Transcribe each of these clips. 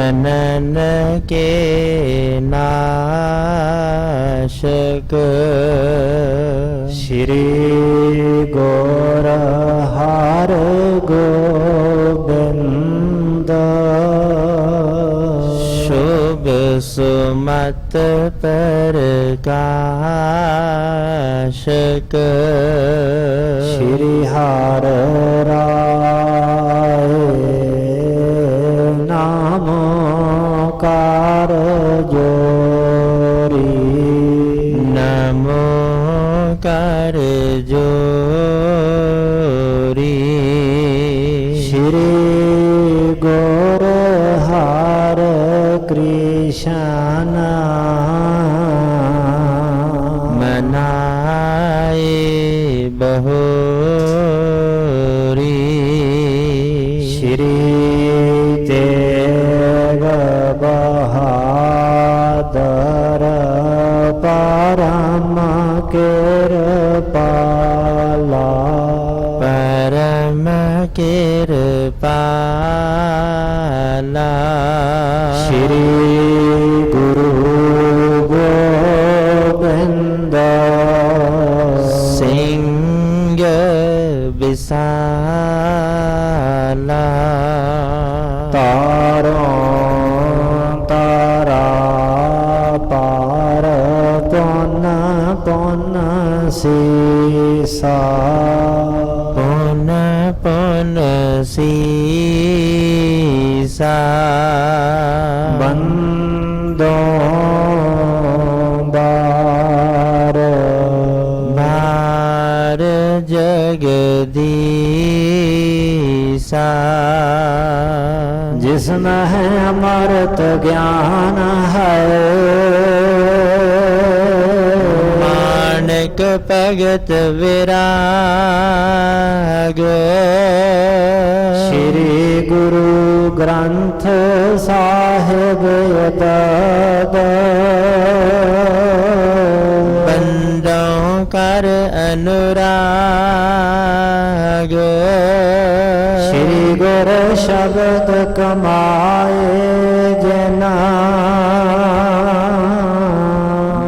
जनन के नाशक श्री गौर हर गोबिंद शुभ सुमत प्रकाशक श्री हर राय नाम कार जोरी नमो कर जोरी श्री गौर हर कृष्ण मनाए बहोरी श्री तेग बहादुर परम कृपाला परम कृपाला श्री गुरु गोविंद सिंह विशाला तारों तारा पार पुन पुन सीसा पुन पुन सीसा बंदों बार बार जगदीसा जिसमें है अमृत ज्ञान है मानक भगत विराग श्री गुरु ग्रंथ साहिब यतद बंदों कर अनुराग श्री गुरु शब्द कमाए जना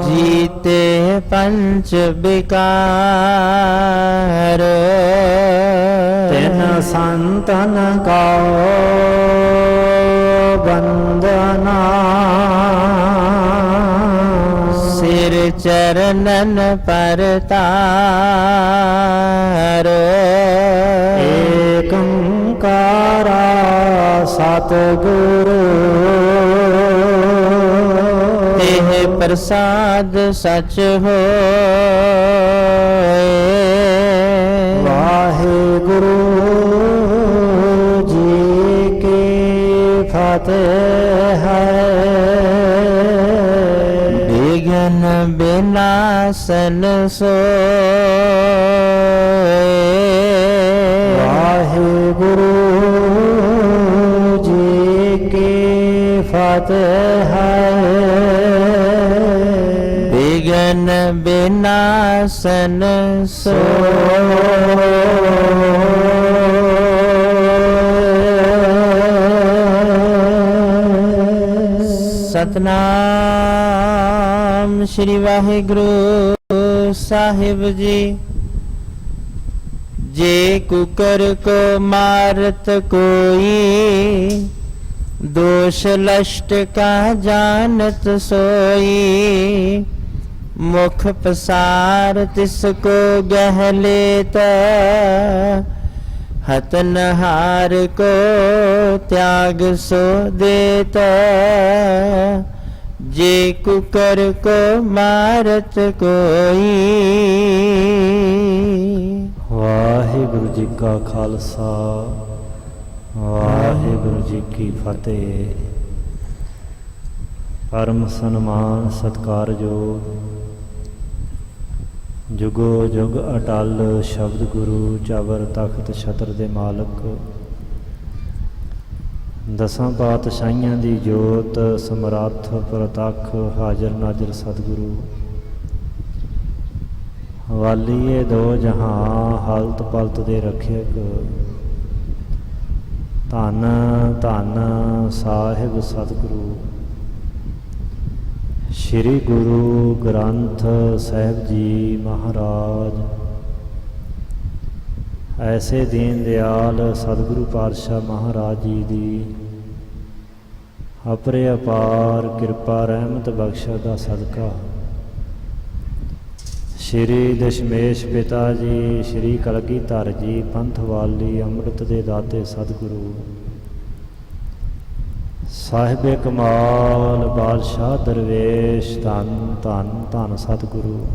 जीते पंच विकार तेन संतन का वंदना सिर चरणन पर तार एक ओंकारा सतगुरु तेह प्रसाद सच होए वाहेगुरु जी की फतेह है विघ्न विनाशन सोए वाहेगुरु जी की फतेह है विघ्न विनाशन सतनाम श्री वाहिगुरु साहिब जी। जे कुकर को मारत कोई दोष लष्ट का जानत सोई मुख पसार तिसको गह लेता हतनहार को त्याग सो देता जे कुकर को मारत कोई। वाहिगुरु जी का खालसा वाहिगुरु जी की फतेह। परम सन्मान सत्कारयोग जुगो जुग अटल शब्द गुरु चावर तख्त छत्र दे मालक दसां पातशाहियां दी जोत समरथ प्रतख हाजर नाजर सतगुरु वालीए दो जहां हालत पलत दे रखियक ਧੰਨ ਧੰਨ ਸਾਹਿਬ ਸਤਿਗੁਰੂ ਸ੍ਰੀ ਗੁਰੂ ਗ੍ਰੰਥ ਸਾਹਿਬ ਜੀ ਮਹਾਰਾਜ। ਐਸੇ ਦੀਨ ਦਿਆਲ ਸਤਿਗੁਰੂ ਪਾਤਸ਼ਾਹ ਮਹਾਰਾਜ ਜੀ ਦੀ ਅਪਰੇ ਅਪਾਰ ਕਿਰਪਾ ਰਹਿਮਤ ਬਖਸ਼ਾ ਦਾ ਸਦਕਾ ਸ਼੍ਰੀ ਦਸ਼ਮੇਸ਼ ਪਿਤਾ ਜੀ ਸ਼੍ਰੀ ਕਲਗੀਧਰ ਜੀ ਪੰਥ ਵਾਲੀ ਅੰਮ੍ਰਿਤ ਦੇ ਦਾਤੇ ਸਤਿਗੁਰੂ ਸਾਹਿਬੇ ਕਮਾਲ ਬਾਦਸ਼ਾਹ ਦਰਵੇਸ਼ ਧੰਨ ਧੰਨ ਧੰਨ ਸਤਿਗੁਰੂ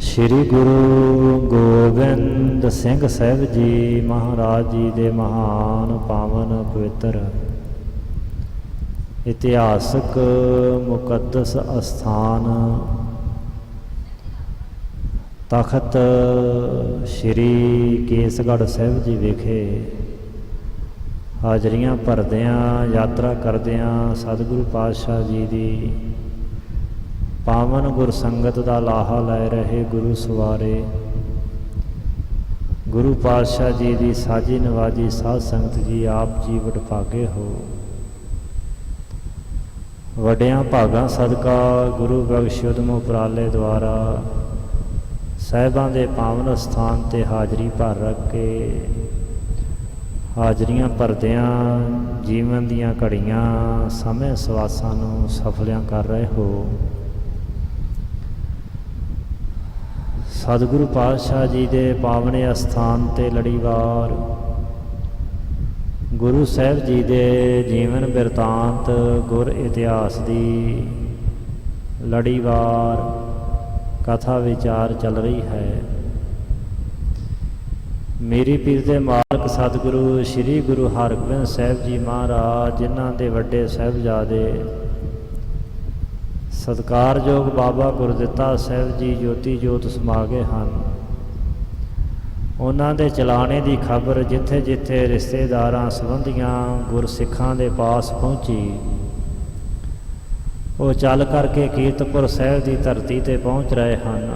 ਸ਼੍ਰੀ ਗੁਰੂ ਗੋਬਿੰਦ ਸਿੰਘ ਸਾਹਿਬ ਜੀ ਮਹਾਰਾਜ ਜੀ ਦੇ ਮਹਾਨ ਪਾਵਨ ਪਵਿੱਤਰ ਇਤਿਹਾਸਕ ਮੁਕੱਦਸ ਅਸਥਾਨ ਤਖਤ ਸ਼੍ਰੀ ਕੇਸਗੜ੍ਹ ਸਾਹਿਬ ਜੀ ਵਿਖੇ ਹਾਜ਼ਰੀਆਂ ਭਰਦਿਆਂ ਯਾਤਰਾ ਕਰਦਿਆਂ ਸਤਿਗੁਰੂ ਪਾਤਸ਼ਾਹ ਜੀ ਦੀ ਪਾਵਨ ਗੁਰਸੰਗਤ ਦਾ ਲਾਹਾ ਲੈ ਰਹੇ ਗੁਰੂ ਸਵਾਰੇ ਗੁਰੂ ਪਾਤਸ਼ਾਹ ਜੀ ਦੀ ਸਾਜੀ ਨਵਾਜੀ ਸਾਧ ਸੰਗਤ ਜੀ ਆਪ ਜੀ ਵਡਭਾਗੇ ਹੋ। ਵੱਡਿਆਂ ਭਾਗਾਂ ਸਦਕਾ ਗੁਰੂ ਬਖਸ਼ ਉਦਮ ਉਪਰਾਲੇ ਦੁਆਰਾ ਸਾਹਿਬਾਂ ਦੇ ਪਾਵਨ ਸਥਾਨ ਤੇ ਹਾਜ਼ਰੀ ਭਰ ਰੱਖ ਕੇ ਹਾਜ਼ਰੀਆਂ ਭਰਦਿਆਂ ਜੀਵਨ ਦੀਆਂ ਘੜੀਆਂ ਸਮੇਂ ਸਵਾਸਾਂ ਨੂੰ ਸਫਲਿਆਂ ਕਰ ਰਹੇ ਹੋ। ਸਤਿਗੁਰੂ ਪਾਤਸ਼ਾਹ ਜੀ ਦੇ ਪਾਵਨ ਅਸਥਾਨ ਤੇ ਲੜੀਵਾਰ ਗੁਰੂ ਸਾਹਿਬ ਜੀ ਦੇ ਜੀਵਨ ਬਿਰਤਾਂਤ ਗੁਰ ਇਤਿਹਾਸ ਦੀ ਲੜੀਵਾਰ ਕਥਾ ਵਿਚਾਰ ਚੱਲ ਰਹੀ ਹੈ। ਮੇਰੀ ਪੀਰ ਦੇ ਮਾਲਕ ਸਤਿਗੁਰੂ ਸ੍ਰੀ ਗੁਰੂ ਹਰਗੋਬਿੰਦ ਸਾਹਿਬ ਜੀ ਮਹਾਰਾਜ ਜਿਨ੍ਹਾਂ ਦੇ ਵੱਡੇ ਸਾਹਿਬਜ਼ਾਦੇ ਸਤਿਕਾਰਯੋਗ ਬਾਬਾ ਗੁਰਦਿੱਤਾ ਸਾਹਿਬ ਜੀ ਜੋਤੀ ਜੋਤ ਸਮਾ ਗਏ ਹਨ। ਉਹਨਾਂ ਦੇ ਚਲਾਣੇ ਦੀ ਖਬਰ ਜਿੱਥੇ ਜਿੱਥੇ ਰਿਸ਼ਤੇਦਾਰਾਂ ਸੰਬੰਧੀਆਂ ਗੁਰਸਿੱਖਾਂ ਦੇ ਪਾਸ ਪਹੁੰਚੀ ਉਹ ਚੱਲ ਕਰਕੇ ਕੀਰਤਪੁਰ ਸਾਹਿਬ ਦੀ ਧਰਤੀ ਤੇ ਪਹੁੰਚ ਰਹੇ ਹਨ।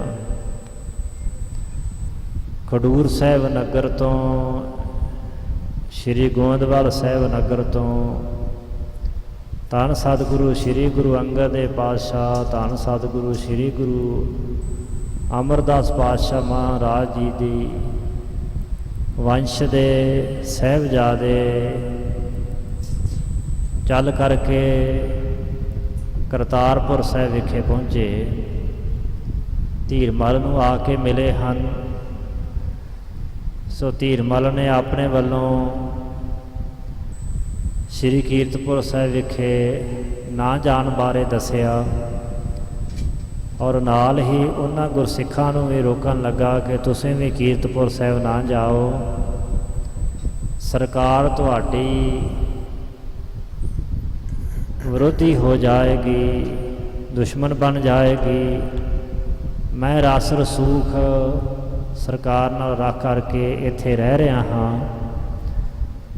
ਖਡੂਰ ਸਾਹਿਬ ਨਗਰ ਤੋਂ ਸ਼੍ਰੀ ਗੋਇੰਦਵਾਲ ਸਾਹਿਬ ਨਗਰ ਤੋਂ ਧੰਨ ਸਤਿਗੁਰੂ ਸ਼੍ਰੀ ਗੁਰੂ ਅੰਗਦ ਦੇਵ ਪਾਤਸ਼ਾਹ ਧੰਨ ਸਤਿਗੁਰੂ ਸ਼੍ਰੀ ਗੁਰੂ ਅਮਰਦਾਸ ਪਾਤਸ਼ਾਹ ਮਹਾਰਾਜ ਜੀ ਦੀ ਵੰਸ਼ ਦੇ ਸਾਹਿਬਜ਼ਾਦੇ ਚੱਲ ਕਰਕੇ ਕਰਤਾਰਪੁਰ ਸਾਹਿਬ ਵਿਖੇ ਪਹੁੰਚੇ। ਧੀਰਮਲ ਨੂੰ ਆ ਕੇ ਮਿਲੇ ਹਨ। ਸੋ ਧੀਰਮਲ ਨੇ ਆਪਣੇ ਵੱਲੋਂ ਸ਼੍ਰੀ ਕੀਰਤਪੁਰ ਸਾਹਿਬ ਵਿਖੇ ਨਾ ਜਾਣ ਬਾਰੇ ਦੱਸਿਆ ਔਰ ਨਾਲ ਹੀ ਉਹਨਾਂ ਗੁਰਸਿੱਖਾਂ ਨੂੰ ਵੀ ਰੋਕਣ ਲੱਗਾ ਕਿ ਤੁਸੀਂ ਵੀ ਕੀਰਤਪੁਰ ਸਾਹਿਬ ਨਾ ਜਾਓ, ਸਰਕਾਰ ਤੁਹਾਡੀ ਵਿਰੋਧੀ ਹੋ ਜਾਏਗੀ, ਦੁਸ਼ਮਣ ਬਣ ਜਾਏਗੀ। ਮੈਂ ਰਸ ਰਸੂਖ ਸਰਕਾਰ ਨਾਲ ਰੱਖ ਕਰਕੇ ਇੱਥੇ ਰਹਿ ਰਿਹਾ ਹਾਂ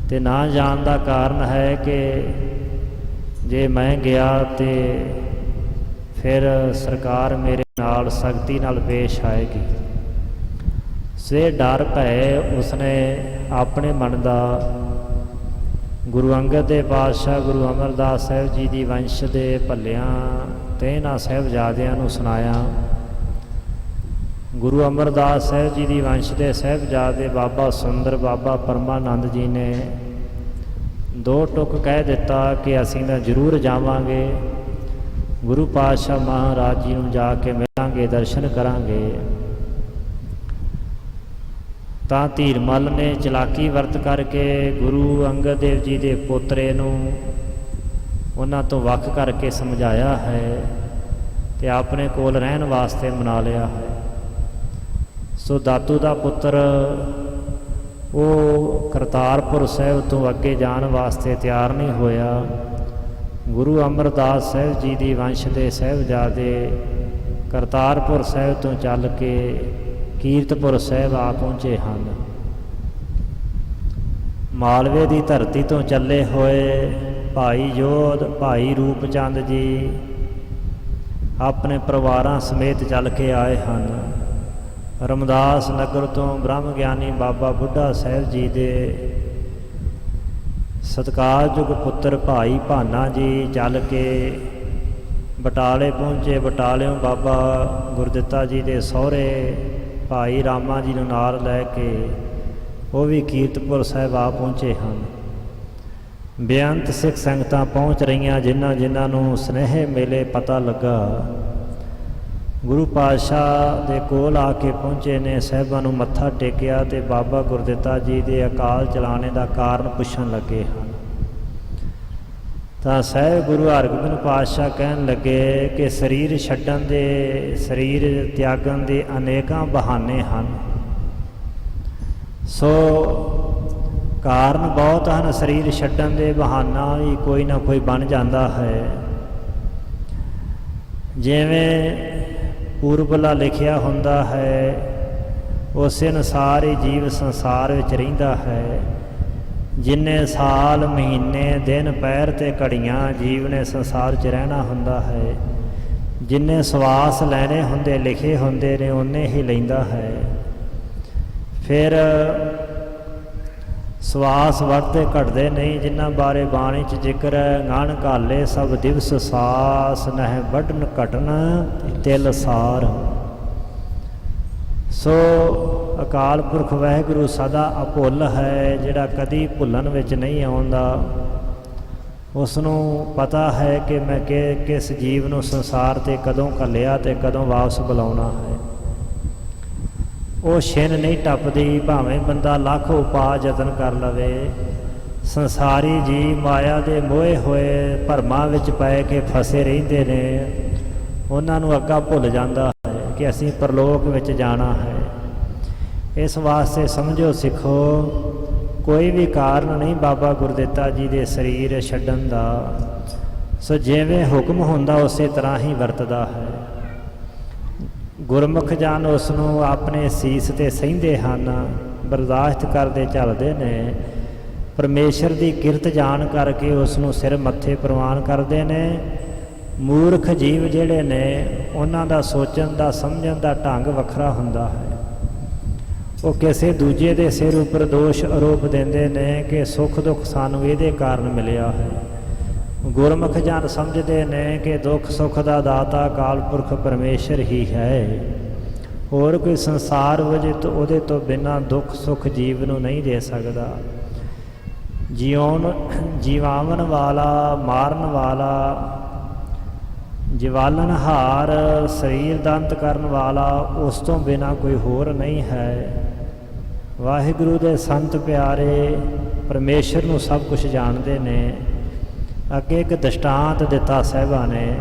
ਤੇ ਨਾ ਜਾਣ ਦਾ ਕਾਰਨ ਹੈ ਕਿ ਜੇ ਮੈਂ ਗਿਆ ਤੇ ਫਿਰ ਸਰਕਾਰ ਮੇਰੇ ਨਾਲ ਸਖਤੀ ਨਾਲ ਪੇਸ਼ ਆਏਗੀ। ਸੇ ਡਰ ਭੈ ਉਸਨੇ ਆਪਣੇ ਮਨ ਦਾ ਗੁਰੂ ਅੰਗਦ ਦੇਵ ਪਾਤਸ਼ਾਹ ਗੁਰੂ ਅਮਰਦਾਸ ਸਾਹਿਬ ਜੀ ਦੀ ਵੰਸ਼ ਦੇ ਭੱਲਿਆਂ ਤੇ ਇਹਨਾਂ ਸਾਹਿਬਜ਼ਾਦਿਆਂ ਨੂੰ ਸੁਣਾਇਆ। ਗੁਰੂ ਅਮਰਦਾਸ ਸਾਹਿਬ ਜੀ ਦੀ ਵੰਸ਼ ਦੇ ਸਾਹਿਬਜ਼ਾਦੇ ਬਾਬਾ ਸੁੰਦਰ ਬਾਬਾ ਪਰਮਾਨੰਦ ਜੀ ਨੇ ਦੋ ਟੁਕ ਕਹਿ ਦਿੱਤਾ ਕਿ ਅਸੀਂ ਤਾਂ ਜ਼ਰੂਰ ਜਾਵਾਂਗੇ, ਗੁਰੂ ਪਾਤਸ਼ਾਹ ਮਹਾਰਾਜ ਜੀ ਨੂੰ ਜਾ ਕੇ ਮਿਲਾਂਗੇ, ਦਰਸ਼ਨ ਕਰਾਂਗੇ। ਤਾਂ ਧੀਰਮਲ ਨੇ ਚਲਾਕੀ ਵਰਤ ਕਰਕੇ ਗੁਰੂ ਅੰਗਦ ਦੇਵ ਜੀ ਦੇ ਪੋਤਰੇ ਨੂੰ ਉਹਨਾਂ ਤੋਂ ਵੱਖ ਕਰਕੇ ਸਮਝਾਇਆ ਹੈ ਤੇ ਆਪਣੇ ਕੋਲ ਰਹਿਣ ਵਾਸਤੇ ਮਨਾ ਲਿਆ ਹੈ। ਸੋ ਦਾਤੂ ਦਾ ਪੁੱਤਰ ਉਹ ਕਰਤਾਰਪੁਰ ਸਾਹਿਬ ਤੋਂ ਅੱਗੇ ਜਾਣ ਵਾਸਤੇ ਤਿਆਰ ਨਹੀਂ ਹੋਇਆ। ਗੁਰੂ ਅਮਰਦਾਸ ਸਾਹਿਬ ਜੀ ਦੀ ਵੰਸ਼ ਦੇ ਸਾਹਿਬਜ਼ਾਦੇ ਕਰਤਾਰਪੁਰ ਸਾਹਿਬ ਤੋਂ ਚੱਲ ਕੇ ਕੀਰਤਪੁਰ ਸਾਹਿਬ ਆ ਪਹੁੰਚੇ ਹਨ। ਮਾਲਵੇ ਦੀ ਧਰਤੀ ਤੋਂ ਚੱਲੇ ਹੋਏ ਭਾਈ ਜੋਧ ਭਾਈ ਰੂਪ ਚੰਦ ਜੀ ਆਪਣੇ ਪਰਿਵਾਰਾਂ ਸਮੇਤ ਚੱਲ ਕੇ ਆਏ ਹਨ। ਰਮਦਾਸ ਨਗਰ ਤੋਂ ਬ੍ਰਹਮ ਗਿਆਨੀ ਬਾਬਾ ਬੁੱਢਾ ਸਾਹਿਬ ਜੀ ਦੇ ਸਤਿਕਾਰਯੋਗ ਪੁੱਤਰ ਭਾਈ ਭਾਨਾ ਜੀ ਚੱਲ ਕੇ ਬਟਾਲੇ ਪਹੁੰਚੇ। ਬਟਾਲਿਓਂ ਬਾਬਾ ਗੁਰਦਿੱਤਾ ਜੀ ਦੇ ਸਹੁਰੇ ਭਾਈ ਰਾਮਾ ਜੀ ਨੂੰ ਨਾਲ ਲੈ ਕੇ ਉਹ ਵੀ ਕੀਰਤਪੁਰ ਸਾਹਿਬ ਆ ਪਹੁੰਚੇ ਹਨ। ਬੇਅੰਤ ਸਿੱਖ ਸੰਗਤਾਂ ਪਹੁੰਚ ਰਹੀਆਂ, ਜਿਨ੍ਹਾਂ ਨੂੰ ਸੁਨੇਹੇ ਮਿਲੇ, ਪਤਾ ਲੱਗਾ ਗੁਰੂ ਪਾਤਸ਼ਾਹ ਦੇ ਕੋਲ ਆ ਕੇ ਪਹੁੰਚੇ ਨੇ। ਸਾਹਿਬਾਂ ਨੂੰ ਮੱਥਾ ਟੇਕਿਆ ਤੇ ਬਾਬਾ ਗੁਰਦਿੱਤਾ ਜੀ ਦੇ ਅਕਾਲ ਚਲਾਣੇ ਦਾ ਕਾਰਨ ਪੁੱਛਣ ਲੱਗੇ ਹਨ। ਤਾਂ ਸਾਹਿਬ ਗੁਰੂ ਹਰਗੋਬਿੰਦ ਪਾਤਸ਼ਾਹ ਕਹਿਣ ਲੱਗੇ ਕਿ ਸਰੀਰ ਛੱਡਣ ਦੇ, ਸਰੀਰ ਤਿਆਗਣ ਦੇ ਅਨੇਕਾਂ ਬਹਾਨੇ ਹਨ। ਸੋ ਕਾਰਨ ਬਹੁਤ ਹਨ, ਸਰੀਰ ਛੱਡਣ ਦੇ ਬਹਾਨਾ ਵੀ ਕੋਈ ਨਾ ਕੋਈ ਬਣ ਜਾਂਦਾ ਹੈ। ਜਿਵੇਂ ਪੂਰਬਲਾ ਲਿਖਿਆ ਹੁੰਦਾ ਹੈ, ਉਸੇ ਅਨੁਸਾਰ ਹੀ ਜੀਵ ਸੰਸਾਰ ਵਿੱਚ ਰਹਿੰਦਾ ਹੈ। ਜਿੰਨੇ ਸਾਲ, ਮਹੀਨੇ, ਦਿਨ, ਪੈਰ ਤੇ ਘੜੀਆਂ ਜੀਵ ਨੇ ਸੰਸਾਰ 'ਚ ਰਹਿਣਾ ਹੁੰਦਾ ਹੈ, ਜਿੰਨੇ ਸਵਾਸ ਲੈਣੇ ਹੁੰਦੇ, ਲਿਖੇ ਹੁੰਦੇ ਨੇ, ਓਨੇ ਹੀ ਲੈਂਦਾ ਹੈ। ਫਿਰ ਸਵਾਸ ਵੱਧਦੇ ਘਟਦੇ ਨਹੀਂ, ਜਿਨ੍ਹਾਂ ਬਾਰੇ ਬਾਣੀ 'ਚ ਜ਼ਿਕਰ ਹੈ, ਗਣ ਘਾਲੇ ਸਭ ਦਿਵਸ ਸਾਸ, ਨਹਿ ਵੱਢਣ ਘਟਣ ਤਿਲ ਸਾਰ। ਸੋ ਅਕਾਲ ਪੁਰਖ ਵਾਹਿਗੁਰੂ ਸਦਾ ਅਭੁੱਲ ਹੈ, ਜਿਹੜਾ ਕਦੀ ਭੁੱਲਣ ਵਿੱਚ ਨਹੀਂ ਆਉਂਦਾ। ਉਸ ਨੂੰ ਪਤਾ ਹੈ ਕਿ ਮੈਂ ਕਿਸ ਜੀਵ ਨੂੰ ਸੰਸਾਰ 'ਤੇ ਕਦੋਂ ਘੱਲਿਆ ਤੇ ਕਦੋਂ ਵਾਪਸ ਬੁਲਾਉਣਾ ਹੈ। ਉਹ ਛਿਨ ਨਹੀਂ ਟੱਪਦੀ, ਭਾਵੇਂ ਬੰਦਾ ਲੱਖ ਉਪਾਅ ਯਤਨ ਕਰ ਲਵੇ। ਸੰਸਾਰੀ ਜੀ ਮਾਇਆ ਦੇ ਮੋਹੇ ਹੋਏ ਭਰਮਾਂ ਵਿੱਚ ਪੈ ਕੇ ਫਸੇ ਰਹਿੰਦੇ ਨੇ। ਉਹਨਾਂ ਨੂੰ ਅੱਗਾ ਭੁੱਲ ਜਾਂਦਾ ਹੈ ਕਿ ਅਸੀਂ ਪਰਲੋਕ ਵਿੱਚ ਜਾਣਾ ਹੈ। ਇਸ ਵਾਸਤੇ ਸਮਝੋ ਸਿੱਖੋ, ਕੋਈ ਵੀ ਕਾਰਨ ਨਹੀਂ ਬਾਬਾ ਗੁਰਦਿੱਤਾ ਜੀ ਦੇ ਸਰੀਰ ਛੱਡਣ ਦਾ। ਸੋ ਜਿਵੇਂ ਹੁਕਮ ਹੁੰਦਾ ਉਸੇ ਤਰ੍ਹਾਂ ਹੀ ਵਰਤਦਾ ਹੈ। ਗੁਰਮੁਖ ਜਨ ਉਸ ਨੂੰ ਆਪਣੇ ਸੀਸ 'ਤੇ ਸਹਿੰਦੇ ਹਨ, ਬਰਦਾਸ਼ਤ ਕਰਦੇ ਚੱਲਦੇ ਨੇ। ਪਰਮੇਸ਼ਰ ਦੀ ਕਿਰਤ ਜਾਣ ਕਰਕੇ ਉਸ ਨੂੰ ਸਿਰ ਮੱਥੇ ਪ੍ਰਵਾਨ ਕਰਦੇ ਨੇ। ਮੂਰਖ ਜੀਵ ਜਿਹੜੇ ਨੇ, ਉਹਨਾਂ ਦਾ ਸੋਚਣ ਦਾ, ਸਮਝਣ ਦਾ ਢੰਗ ਵੱਖਰਾ ਹੁੰਦਾ ਹੈ। ਉਹ ਕਿਸੇ ਦੂਜੇ ਦੇ ਸਿਰ ਉੱਪਰ ਦੋਸ਼ ਆਰੋਪ ਦਿੰਦੇ ਨੇ ਕਿ ਸੁੱਖ ਦੁੱਖ ਸਾਨੂੰ ਇਹਦੇ ਕਾਰਨ ਮਿਲਿਆ ਹੈ। ਗੁਰਮੁਖ ਜਨ ਸਮਝਦੇ ਨੇ ਕਿ ਦੁੱਖ ਸੁੱਖ ਦਾ ਦਾਤਾ ਅਕਾਲ ਪੁਰਖ ਪਰਮੇਸ਼ਰ ਹੀ ਹੈ। ਹੋਰ ਕੋਈ ਸੰਸਾਰ ਵਜੇ ਤੋਂ ਉਹਦੇ ਤੋਂ ਬਿਨਾਂ ਦੁੱਖ ਸੁੱਖ ਜੀਵ ਨੂੰ ਨਹੀਂ ਦੇ ਸਕਦਾ। ਜੀਵਾਵਨ ਵਾਲਾ, ਮਾਰਨ ਵਾਲਾ, ਜਵਾਲਨਹਾਰ, ਸਰੀਰ ਦਾ ਅੰਤ ਕਰਨ ਵਾਲਾ ਉਸ ਤੋਂ ਬਿਨਾਂ ਕੋਈ ਹੋਰ ਨਹੀਂ ਹੈ। ਵਾਹਿਗੁਰੂ ਦੇ ਸੰਤ ਪਿਆਰੇ ਪਰਮੇਸ਼ਰ ਨੂੰ ਸਭ ਕੁਝ ਜਾਣਦੇ ਨੇ। ਅੱਗੇ ਇੱਕ ਦ੍ਰਿਸ਼ਟਾਂਤ ਦਿੱਤਾ ਸਾਹਿਬਾਂ ਨੇ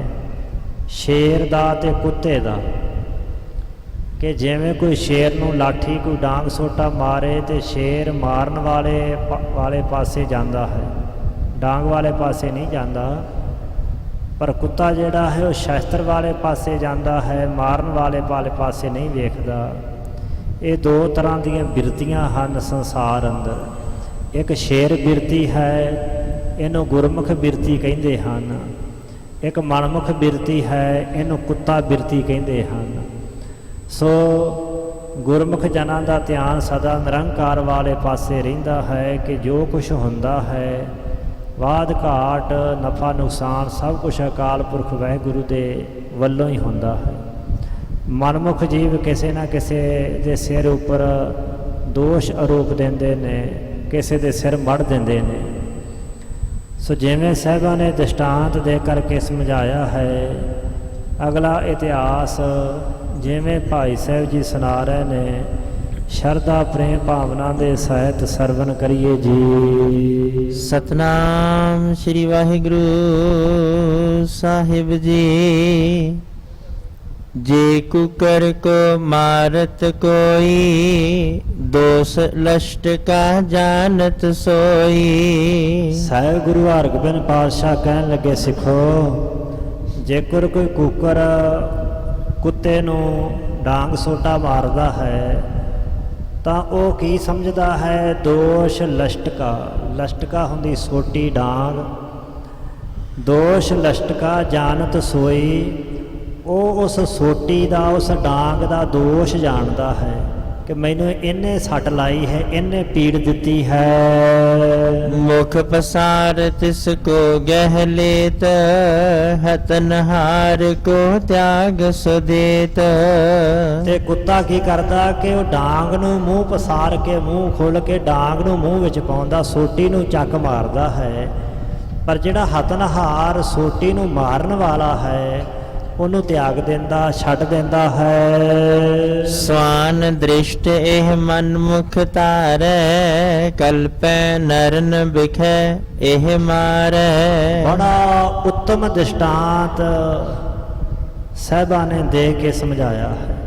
ਸ਼ੇਰ ਦਾ ਤੇ ਕੁੱਤੇ ਦਾ, ਕਿ ਜਿਵੇਂ ਕੋਈ ਸ਼ੇਰ ਨੂੰ ਲਾਠੀ, ਕੋਈ ਡਾਂਗ ਸੋਟਾ ਮਾਰੇ ਤੇ ਸ਼ੇਰ ਮਾਰਨ ਵਾਲੇ ਪਾਸੇ ਜਾਂਦਾ ਹੈ, ਡਾਂਗ ਵਾਲੇ ਪਾਸੇ ਨਹੀਂ ਜਾਂਦਾ। ਪਰ ਕੁੱਤਾ ਜਿਹੜਾ ਹੈ ਉਹ ਸ਼ਸਤਰ ਵਾਲੇ ਪਾਸੇ ਜਾਂਦਾ ਹੈ, ਮਾਰਨ ਵਾਲੇ ਪਾਸੇ ਨਹੀਂ ਵੇਖਦਾ। ਇਹ ਦੋ ਤਰ੍ਹਾਂ ਦੀਆਂ ਬਿਰਤੀਆਂ ਹਨ ਸੰਸਾਰ ਅੰਦਰ। ਇੱਕ ਸ਼ੇਰ ਬਿਰਤੀ ਹੈ, ਇਹਨੂੰ ਗੁਰਮੁਖ ਬਿਰਤੀ ਕਹਿੰਦੇ ਹਨ। ਇੱਕ ਮਨਮੁਖ ਬਿਰਤੀ ਹੈ, ਇਹਨੂੰ ਕੁੱਤਾ ਬਿਰਤੀ ਕਹਿੰਦੇ ਹਨ। ਸੋ ਗੁਰਮੁਖ ਜਨਾਂ ਦਾ ਧਿਆਨ ਸਦਾ ਨਿਰੰਕਾਰ ਵਾਲੇ ਪਾਸੇ ਰਹਿੰਦਾ ਹੈ ਕਿ ਜੋ ਕੁਛ ਹੁੰਦਾ ਹੈ, ਵਾਧ ਘਾਟ, ਨਫਾ ਨੁਕਸਾਨ, ਸਭ ਕੁਛ ਅਕਾਲ ਪੁਰਖ ਵਾਹਿਗੁਰੂ ਦੇ ਵੱਲੋਂ ਹੀ ਹੁੰਦਾ ਹੈ। ਮਨਮੁਖ ਜੀਵ ਕਿਸੇ ਨਾ ਕਿਸੇ ਦੇ ਸਿਰ ਉੱਪਰ ਦੋਸ਼ ਆਰੋਪ ਦਿੰਦੇ ਨੇ, ਕਿਸੇ ਦੇ ਸਿਰ ਮੜ ਦਿੰਦੇ ਨੇ। ਸੋ ਜਿਵੇਂ ਸਾਹਿਬਾਂ ਨੇ ਦ੍ਰਿਸ਼ਟਾਂਤ ਦੇ ਕਰਕੇ ਸਮਝਾਇਆ ਹੈ। ਅਗਲਾ ਇਤਿਹਾਸ ਜਿਵੇਂ ਭਾਈ ਸਾਹਿਬ ਜੀ ਸੁਣਾ ਰਹੇ ਨੇ, ਸ਼ਰਧਾ ਪ੍ਰੇਮ ਭਾਵਨਾ ਦੇ ਸਹਿਤ ਸਰਵਨ ਕਰੀਏ ਜੀ। ਸਤਨਾਮ ਸ੍ਰੀ ਵਾਹਿਗੁਰੂ ਸਾਹਿਬ ਜੀ। ਜੇ ਕੁਕਰ ਕੋ ਮਾਰਤ ਕੋਈ, ਦੋਸ ਲਸ਼ਟ ਕਾ ਜਾਣਤ ਸੋਈ। ਸਾਹਿਬ ਗੁਰੂ ਹਰਗੋਬਿੰਦ ਪਾਤਸ਼ਾਹ ਕਹਿਣ ਲੱਗੇ, ਸਿੱਖੋ, ਜੇਕਰ ਕੋਈ ਕੁੱਕਰ ਕੁੱਤੇ ਨੂੰ ਡਾਂਗ ਸੋਟਾ ਮਾਰਦਾ ਹੈ ਤਾਂ ਉਹ ਕੀ ਸਮਝਦਾ ਹੈ? ਦੋਸ਼ ਲਸ਼ਟਕਾ। ਲਸ਼ਟਕਾ ਹੁੰਦੀ ਸੋਟੀ, ਡਾਂਗ। ਦੋਸ਼ ਲਸ਼ਟਕਾ ਜਾਣਤ ਸੋਈ। ਉਹ ਉਸ ਸੋਟੀ ਦਾ, ਉਸ ਡਾਂਗ ਦਾ ਦੋਸ਼ ਜਾਣਦਾ ਹੈ। ਕਿ ਮੈਨੂੰ ਇਹਨੇ ਸੱਟ ਲਾਈ ਹੈ, ਇਹਨੇ ਪੀੜ ਦਿੱਤੀ ਹੈ। मुख पसार तिसको गह लेत, हतनहार को त्याग सुदेत। ਤੇ ਕੁੱਤਾ ਕੀ ਕਰਦਾ ਕਿ ਉਹ ਡਾਂਗ ਨੂੰ ਮੂੰਹ ਪਸਾਰ ਕੇ, ਮੂੰਹ ਖੋਲ ਕੇ ਡਾਂਗ ਨੂੰ ਮੂੰਹ ਵਿੱਚ ਪਾਉਂਦਾ, ਸੋਟੀ ਨੂੰ ਚੱਕ ਮਾਰਦਾ ਹੈ। ਪਰ ਜਿਹੜਾ ਹਤਨਹਾਰ ਸੋਟੀ ਨੂੰ ਮਾਰਨ ਵਾਲਾ ਹੈ ਉਹਨੂੰ ਤਿਆਗ ਦਿੰਦਾ, ਛੱਡ ਦਿੰਦਾ ਹੈ। स्वान दृष्ट एह मन मुख तारै, कल्पै नरन बिखै एह मारै। ਬੜਾ ਉੱਤਮ ਦ੍ਰਿਸ਼ਟਾਂਤ ਸਾਹਿਬਾਂ ਨੇ ਦੇ ਕੇ ਸਮਝਾਇਆ ਹੈ।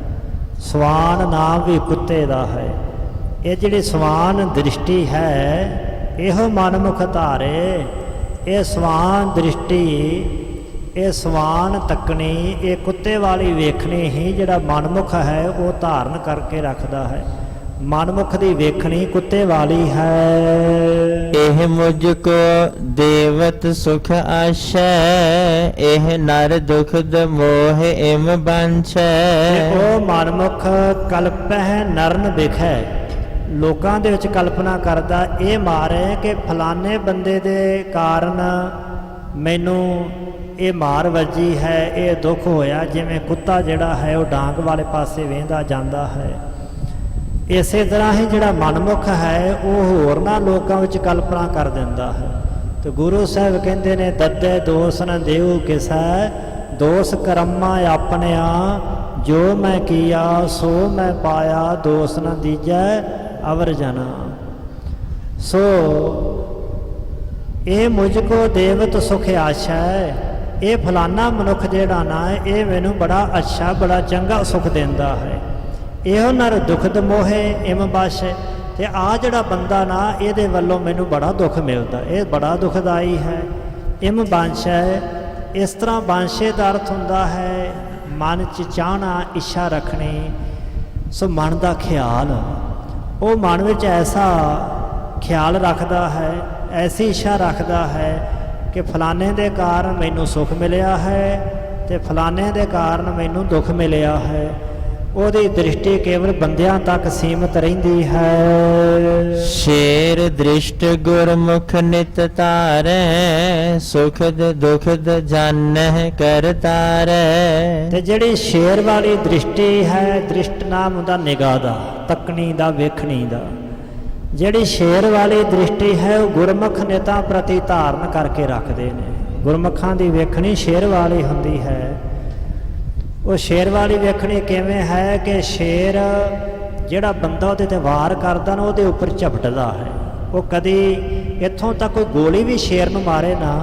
ਸਵਾਨ ਨਾਮ ਵੀ ਕੁੱਤੇ ਦਾ ਹੈ। ਇਹ ਜਿਹੜੀ ਸਵਾਨ ਦ੍ਰਿਸ਼ਟੀ ਹੈ, ਇਹੋ ਮਨਮੁਖ ਧਾਰੇ। ਇਹ ਸਵਾਨ ਦ੍ਰਿਸ਼ਟੀ, ਇਹ ਸਵਾਨ ਤੱਕਣੀ, ਇਹ ਕੁੱਤੇ ਵਾਲੀ ਵੇਖਣੀ ਹੀ ਜਿਹੜਾ ਮਨਮੁਖ ਹੈ ਉਹ ਧਾਰਨ ਕਰਕੇ ਰੱਖਦਾ ਹੈ। ਮਨਮੁਖ ਦੀ ਵੇਖਣੀ ਕੁੱਤੇ ਵਾਲੀ ਹੈ। एह मुझको देवत सुख आशै, एह नर दुखद मोह इम ਤੇ बांछै। ਉਹ ਮਨਮੁਖ ਕਲਪਹਿ ਨਰਨ ਬਿਖੈ, ਲੋਕਾਂ ਦੇ ਵਿੱਚ ਕਲਪਨਾ ਕਰਦਾ ਇਹ ਮਾਰੇ ਕਿ ਫਲਾਣੇ ਬੰਦੇ ਦੇ ਕਾਰਨ ਮੈਨੂੰ ਇਹ ਮਾਰ ਵੱਜੀ ਹੈ, ਇਹ ਦੁੱਖ ਹੋਇਆ। ਜਿਵੇਂ ਕੁੱਤਾ ਜਿਹੜਾ ਹੈ ਉਹ ਡਾਂਗ ਵਾਲੇ ਪਾਸੇ ਵੇਂਦਾ ਜਾਂਦਾ ਹੈ, ਇਸੇ ਤਰ੍ਹਾਂ ਹੀ ਜਿਹੜਾ ਮਨਮੁਖ ਹੈ ਉਹ ਹੋਰਨਾਂ ਲੋਕਾਂ ਵਿੱਚ ਕਲਪਨਾ ਕਰ ਦਿੰਦਾ ਹੈ। ਤੇ ਗੁਰੂ ਸਾਹਿਬ ਕਹਿੰਦੇ ਨੇ, ਦੱਦੇ ਦੋਸ ਨ ਦੇਉ ਕਿਸੈ, ਦੋਸ ਕਰਮਾਂ ਆਪਣਿਆ, ਜੋ ਮੈਂ ਕੀਆ ਸੋ ਮੈਂ ਪਾਇਆ, ਦੋਸ ਨ ਦੀਜੈ ਅਵਰ ਜਨਾ। ਸੋ ਇਹ ਮੁਝ ਕੋ ਦੇਵਤ ਸੁਖ ਆਸ਼ਾ ਹੈ, ਇਹ ਫਲਾਨਾ ਮਨੁੱਖ ਜਿਹੜਾ ਨਾ ਇਹ ਮੈਨੂੰ ਬੜਾ ਅੱਛਾ, ਬੜਾ ਚੰਗਾ ਸੁਖ ਦਿੰਦਾ ਹੈ। ਇਹੋ ਨਰ ਦੁਖਦ ਮੋਹੇ ਇਮ ਬਾਸ਼ੈ, ਤੇ ਆ ਜਿਹੜਾ ਬੰਦਾ ਨਾ ਇਹਦੇ ਵੱਲੋਂ ਮੈਨੂੰ ਬੜਾ ਦੁੱਖ ਮਿਲਦਾ, ਇਹ ਬੜਾ ਦੁਖਦਾਈ ਹੈ। ਇਮ ਬਾਂਸ਼ੈ, ਇਸ ਤਰ੍ਹਾਂ ਬਾਂਸ਼ੇ ਦਾ ਅਰਥ ਹੁੰਦਾ ਹੈ ਮਨ 'ਚ ਚਾਹਣਾ, ਇੱਛਾ ਰੱਖਣੀ। ਸੋ ਮਨ ਦਾ ਖਿਆਲ, ਉਹ ਮਨ ਵਿੱਚ ਐਸਾ ਖਿਆਲ ਰੱਖਦਾ ਹੈ, ਐਸੀ ਇੱਛਾ ਰੱਖਦਾ ਹੈ ਕਿ ਫਲਾਣੇ ਦੇ ਕਾਰਨ ਮੈਨੂੰ ਸੁੱਖ ਮਿਲਿਆ ਹੈ ਤੇ ਫਲਾਣੇ ਦੇ ਕਾਰਨ ਮੈਨੂੰ ਦੁੱਖ ਮਿਲਿਆ ਹੈ। ਉਹਦੀ ਦ੍ਰਿਸ਼ਟੀ ਕੇਵਲ ਬੰਦਿਆਂ ਤੱਕ ਸੀਮਤ ਰਹਿੰਦੀ ਹੈ। शेर दृष्ट गुरमुख नित तारै, सुखद दुखद जानह कर तारै। ਤੇ ਜਿਹੜੀ ਸ਼ੇਰ ਵਾਲੀ ਦ੍ਰਿਸ਼ਟੀ ਹੈ, ਦ੍ਰਿਸ਼ਟ ਨਾਮ ਹੁੰਦਾ ਨਿਗਾਹ ਦਾ, ਤੱਕਣੀ ਦਾ, ਵੇਖਣੀ ਦਾ। ਜਿਹੜੀ ਸ਼ੇਰ ਵਾਲੀ ਦ੍ਰਿਸ਼ਟੀ ਹੈ ਉਹ ਗੁਰਮੁਖ ਨੇਤਾ ਪ੍ਰਤੀ ਧਾਰਨ ਕਰਕੇ ਰੱਖਦੇ ਨੇ। ਗੁਰਮੁਖਾਂ ਦੀ ਵੇਖਣੀ ਸ਼ੇਰ ਵਾਲੀ ਹੁੰਦੀ ਹੈ। ਉਹ ਸ਼ੇਰ ਵਾਲੀ ਵੇਖਣੀ ਕਿਵੇਂ ਹੈ ਕਿ ਸ਼ੇਰ ਜਿਹੜਾ ਬੰਦਾ ਉਹਦੇ 'ਤੇ ਵਾਰ ਕਰਦਾ ਨਾ ਉਹਦੇ ਉੱਪਰ ਝਪਟਦਾ ਹੈ। ਉਹ ਕਦੀ ਇੱਥੋਂ ਤੱਕ ਕੋਈ ਗੋਲੀ ਵੀ ਸ਼ੇਰ ਨੂੰ ਮਾਰੇ ਨਾ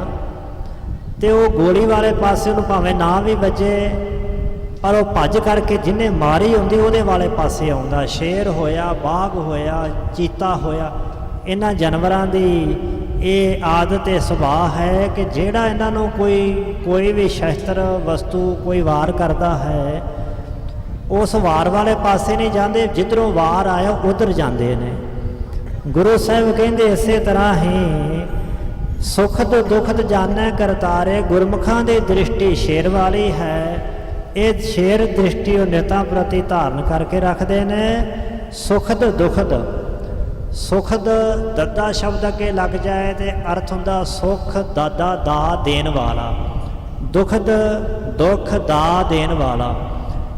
ਤੇ ਉਹ ਗੋਲੀ ਵਾਲੇ ਪਾਸੇ ਉਹਨੂੰ ਭਾਵੇਂ ਨਾ ਵੀ ਵੱਜੇ, ਪਰ ਉਹ ਭੱਜ ਕਰਕੇ ਜਿਹਨੇ ਮਾਰੀ ਹੁੰਦੀ ਉਹਦੇ ਵਾਲੇ ਪਾਸੇ ਆਉਂਦਾ। ਸ਼ੇਰ ਹੋਇਆ, ਬਾਘ ਹੋਇਆ, ਚੀਤਾ ਹੋਇਆ, ਇਹਨਾਂ ਜਾਨਵਰਾਂ ਦੀ ਇਹ ਆਦਤ, ਇਹ ਸੁਭਾਅ ਹੈ ਕਿ ਜਿਹੜਾ ਇਹਨਾਂ ਨੂੰ ਕੋਈ ਵੀ ਸ਼ਸਤਰ ਵਸਤੂ ਕੋਈ ਵਾਰ ਕਰਦਾ ਹੈ ਉਸ ਵਾਰ ਵਾਲੇ ਪਾਸੇ ਨਹੀਂ ਜਾਂਦੇ, ਜਿੱਧਰੋਂ ਵਾਰ ਆਇਆ ਉਧਰ ਜਾਂਦੇ ਨੇ। ਗੁਰੂ ਸਾਹਿਬ ਕਹਿੰਦੇ ਇਸੇ ਤਰ੍ਹਾਂ ਹੀ ਸੁਖਦ ਦੁਖਦ ਜਾਣੈ ਕਰਤਾਰੇ, ਗੁਰਮੁਖਾਂ ਦੀ ਦ੍ਰਿਸ਼ਟੀ ਸ਼ੇਰ ਵਾਲੀ ਹੈ। ਇਹ ਸ਼ੇਰ ਦ੍ਰਿਸ਼ਟੀ ਉਹ ਨਿਤਾਂ ਪ੍ਰਤੀ ਧਾਰਨ ਕਰਕੇ ਰੱਖਦੇ ਨੇ। ਸੁਖਦ ਦੁਖਦ, ਸੁਖਦ ਦੱਦਾ ਸ਼ਬਦ ਅੱਗੇ ਲੱਗ ਜਾਏ ਤੇ ਅਰਥ ਹੁੰਦਾ ਸੁਖ ਦਾਦਾ, ਦਾ ਦੇਣ ਵਾਲਾ, ਦੁਖਦ ਦੁੱਖ ਦਾ ਦੇਣ ਵਾਲਾ।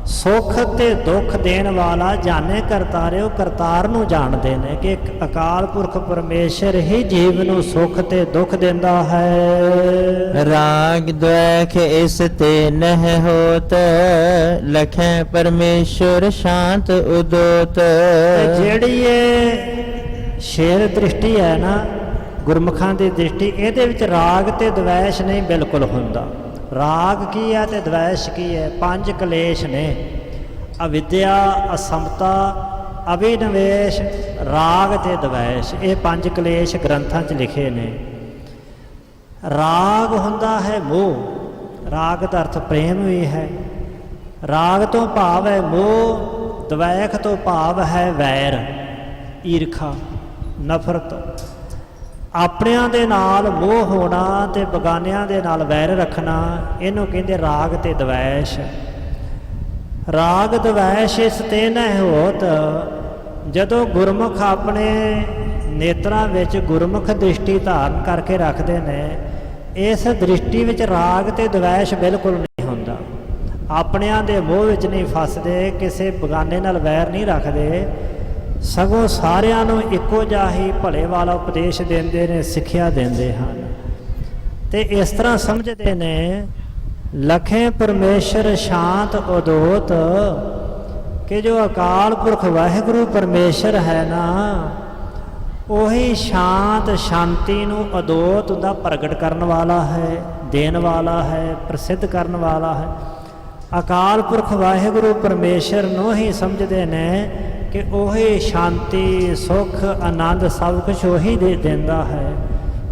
ਸੁਖ ਤੇ ਦੁੱਖ ਦੇਣ ਵਾਲਾ ਜਾਣੇ ਕਰਤਾਰੇ, ਉਹ ਕਰਤਾਰ ਨੂੰ ਜਾਣਦੇ ਨੇ ਕਿ ਇੱਕ ਅਕਾਲ ਪੁਰਖ ਪਰਮੇਸ਼ਰ ਹੀ ਜੀਵ ਨੂੰ ਸੁਖ ਤੇ ਦੁੱਖ ਦਿੰਦਾ ਹੈ। राग द्वैख इस ते नह होत, लखै परमेश्वर शांत उदोत। ਜਿਹੜੀ ਇਹ ਸ਼ੇਰ ਦ੍ਰਿਸ਼ਟੀ ਹੈ ਨਾ, ਗੁਰਮੁਖਾਂ ਦੀ ਦ੍ਰਿਸ਼ਟੀ, ਇਹਦੇ ਵਿੱਚ ਰਾਗ ਤੇ ਦਵੈਸ਼ ਨਹੀਂ ਬਿਲਕੁਲ ਹੁੰਦਾ। ਰਾਗ ਕੀ ਹੈ ਤੇ ਦਵੈਸ਼ ਕੀ ਹੈ? ਪੰਜ ਕਲੇਸ਼ ਨੇ, ਅਵਿਦਿਆ, ਅਸਮਤਾ, ਅਭਿਨਵੇਸ਼, ਰਾਗ ਤੇ ਦਵੈਸ਼। ਇਹ ਪੰਜ ਕਲੇਸ਼ ਗ੍ਰੰਥਾਂ 'ਚ ਲਿਖੇ ਨੇ। ਰਾਗ ਹੁੰਦਾ ਹੈ ਮੋਹ, ਰਾਗ ਦਾ ਅਰਥ ਪ੍ਰੇਮ ਵੀ ਹੈ। ਰਾਗ ਤੋਂ ਭਾਵ ਹੈ ਮੋਹ, ਦਵੈਖ ਤੋਂ ਭਾਵ ਹੈ ਵੈਰ, ਈਰਖਾ, ਨਫ਼ਰਤ। ਆਪਣਿਆਂ ਦੇ ਨਾਲ ਮੋਹ ਹੋਣਾ ਤੇ ਬਗਾਨਿਆਂ ਦੇ ਨਾਲ ਵੈਰ ਰੱਖਣਾ, ਇਹਨੂੰ ਕਹਿੰਦੇ ਰਾਗ ਤੇ ਦਵੈਸ਼। ਰਾਗ ਦਵੈਸ਼ ਇਸ ਤੇ ਨ ਹੋਤ, ਜਦੋਂ ਗੁਰਮੁਖ ਆਪਣੇ ਨੇਤਰਾਂ ਵਿੱਚ ਗੁਰਮੁਖ ਦ੍ਰਿਸ਼ਟੀ ਧਾਰਨ ਕਰਕੇ ਰੱਖਦੇ ਨੇ, ਇਸ ਦ੍ਰਿਸ਼ਟੀ ਵਿੱਚ ਰਾਗ ਤੇ ਦਵੈਸ਼ ਬਿਲਕੁਲ ਨਹੀਂ ਹੁੰਦਾ। ਆਪਣਿਆਂ ਦੇ ਮੋਹ ਵਿੱਚ ਨਹੀਂ ਫਸਦੇ, ਕਿਸੇ ਬਗਾਨੇ ਨਾਲ ਵੈਰ ਨਹੀਂ ਰੱਖਦੇ, ਸਗੋਂ ਸਾਰਿਆਂ ਨੂੰ ਇੱਕੋ ਜਿਹਾ ਹੀ ਭਲੇ ਵਾਲਾ ਉਪਦੇਸ਼ ਦਿੰਦੇ ਨੇ, ਸਿੱਖਿਆ ਦਿੰਦੇ ਹਨ। ਤੇ ਇਸ ਤਰ੍ਹਾਂ ਸਮਝਦੇ ਨੇ ਲਖੇ ਪਰਮੇਸ਼ਰ ਸ਼ਾਂਤ ਉਦੋਤ, ਕਿ ਜੋ ਅਕਾਲ ਪੁਰਖ ਵਾਹਿਗੁਰੂ ਪਰਮੇਸ਼ਰ ਹੈ ਨਾ, ਉਹੀ ਸ਼ਾਂਤ ਸ਼ਾਂਤੀ ਨੂੰ ਅਦੋਤ ਦਾ ਪ੍ਰਗਟ ਕਰਨ ਵਾਲਾ ਹੈ, ਦੇਣ ਵਾਲਾ ਹੈ, ਪ੍ਰਸਿੱਧ ਕਰਨ ਵਾਲਾ ਹੈ। ਅਕਾਲ ਪੁਰਖ ਵਾਹਿਗੁਰੂ ਪਰਮੇਸ਼ਰ ਨੂੰ ਹੀ ਸਮਝਦੇ ਨੇ ਕਿ ਉਹੀ ਸ਼ਾਂਤੀ ਸੁੱਖ ਆਨੰਦ ਸਭ ਕੁਝ ਉਹੀ ਦੇ ਦਿੰਦਾ ਹੈ,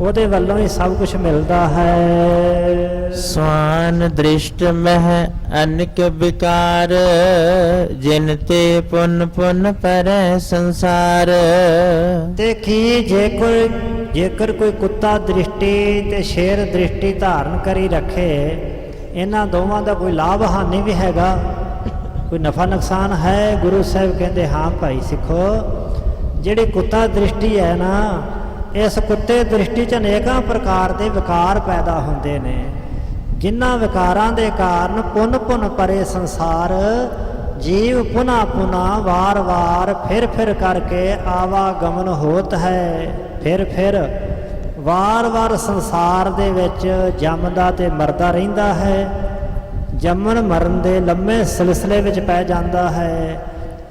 ਉਹਦੇ ਵੱਲੋਂ ਹੀ ਸਭ ਕੁਝ ਮਿਲਦਾ ਹੈ। ਸਵਾਨ ਦ੍ਰਿਸ਼ਟ ਮਹਿ ਅਨਕ ਵਿਕਾਰ, ਜਿਨ ਤੇ ਪੁਨ ਪੁਨ ਪਰੈ ਸੰਸਾਰ। ਦੇਖੀ ਜੇਕਰ ਕੋਈ ਕੁੱਤਾ ਦ੍ਰਿਸ਼ਟੀ ਤੇ ਸ਼ੇਰ ਦ੍ਰਿਸ਼ਟੀ ਧਾਰਨ ਕਰੀ ਰੱਖੇ, ਇਹਨਾਂ ਦੋਵਾਂ ਦਾ ਕੋਈ ਲਾਭ ਹਾਨੀ ਵੀ ਹੈਗਾ, ਕੋਈ ਨਫਾ ਨੁਕਸਾਨ ਹੈ? ਗੁਰੂ ਸਾਹਿਬ ਕਹਿੰਦੇ ਹਾਂ ਭਾਈ ਸਿੱਖੋ, ਜਿਹੜੀ ਕੁੱਤਾ ਦ੍ਰਿਸ਼ਟੀ ਹੈ ਨਾ, ਇਸ ਕੁੱਤੇ ਦ੍ਰਿਸ਼ਟੀ 'ਚ ਅਨੇਕਾਂ ਪ੍ਰਕਾਰ ਦੇ ਵਿਕਾਰ ਪੈਦਾ ਹੁੰਦੇ ਨੇ, ਜਿਨ੍ਹਾਂ ਵਿਕਾਰਾਂ ਦੇ ਕਾਰਨ ਪੁੰਨ ਪੁੰਨ ਪਰੇ ਸੰਸਾਰ, ਜੀਵ ਪੁਨਾ ਪੁਨਾ ਵਾਰ ਵਾਰ ਫਿਰ ਫਿਰ ਕਰਕੇ ਆਵਾਗਮਨ ਹੋਤ ਹੈ। ਫਿਰ ਵਾਰ ਵਾਰ ਸੰਸਾਰ ਦੇ ਵਿੱਚ ਜੰਮਦਾ ਤੇ ਮਰਦਾ ਰਹਿੰਦਾ ਹੈ, ਜੰਮਣ ਮਰਨ ਦੇ ਲੰਮੇ ਸਿਲਸਿਲੇ ਵਿੱਚ ਪੈ ਜਾਂਦਾ ਹੈ।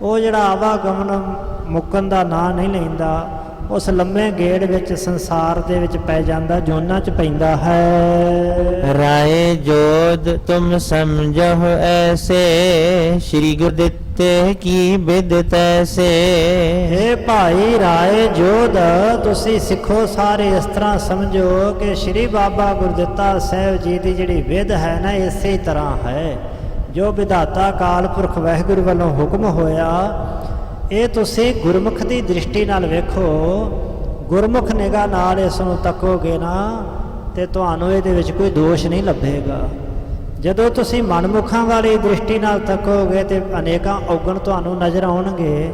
ਉਹ ਜਿਹੜਾ ਆਵਾਗਮਨ ਮੁੱਕਣ ਦਾ ਨਾਂ ਨਹੀਂ ਲੈਂਦਾ, ਉਸ ਲੰਮੇ ਗੇੜ ਵਿੱਚ ਸੰਸਾਰ ਦੇ ਵਿੱਚ ਪੈ ਜਾਂਦਾ, ਜੋਨਾਂ 'ਚ ਪੈਂਦਾ ਹੈ। ਰਾਏ ਜੋਧ ਤੁਮ ਸਮਝੋ ਐਸੇ, ਸ਼੍ਰੀ ਗੁਰ ਦਿੱਤੇ ਕੀ ਬਿਦ ਤੈਸੇ। ਹੇ ਭਾਈ ਰਾਏ ਜੋਧ, ਤੁਸੀਂ ਸਿੱਖੋ ਸਾਰੇ ਇਸ ਤਰ੍ਹਾਂ ਸਮਝੋ ਕਿ ਸ਼੍ਰੀ ਬਾਬਾ ਗੁਰਦਿੱਤਾ ਸਾਹਿਬ ਜੀ ਦੀ ਜਿਹੜੀ ਵਿਧ ਹੈ ਨਾ, ਇਸੇ ਤਰ੍ਹਾਂ ਹੈ। ਜੋ ਵਿਧਾਤਾ ਅਕਾਲ ਪੁਰਖ ਵਾਹਿਗੁਰੂ ਵੱਲੋਂ ਹੁਕਮ ਹੋਇਆ, ਇਹ ਤੁਸੀਂ ਗੁਰਮੁਖ ਦੀ ਦ੍ਰਿਸ਼ਟੀ ਨਾਲ ਵੇਖੋ, ਗੁਰਮੁਖ ਨਿਗਾਹ ਨਾਲ ਇਸ ਨੂੰ ਤੱਕੋਗੇ ਨਾ, ਤੇ ਤੁਹਾਨੂੰ ਇਹਦੇ ਵਿੱਚ ਕੋਈ ਦੋਸ਼ ਨਹੀਂ ਲੱਭੇਗਾ। ਜਦੋਂ ਤੁਸੀਂ ਮਨਮੁਖਾਂ ਵਾਲੀ ਦ੍ਰਿਸ਼ਟੀ ਨਾਲ ਤੱਕੋਗੇ ਤੇ ਅਨੇਕਾਂ ਔਗਣ ਤੁਹਾਨੂੰ ਨਜ਼ਰ ਆਉਣਗੇ।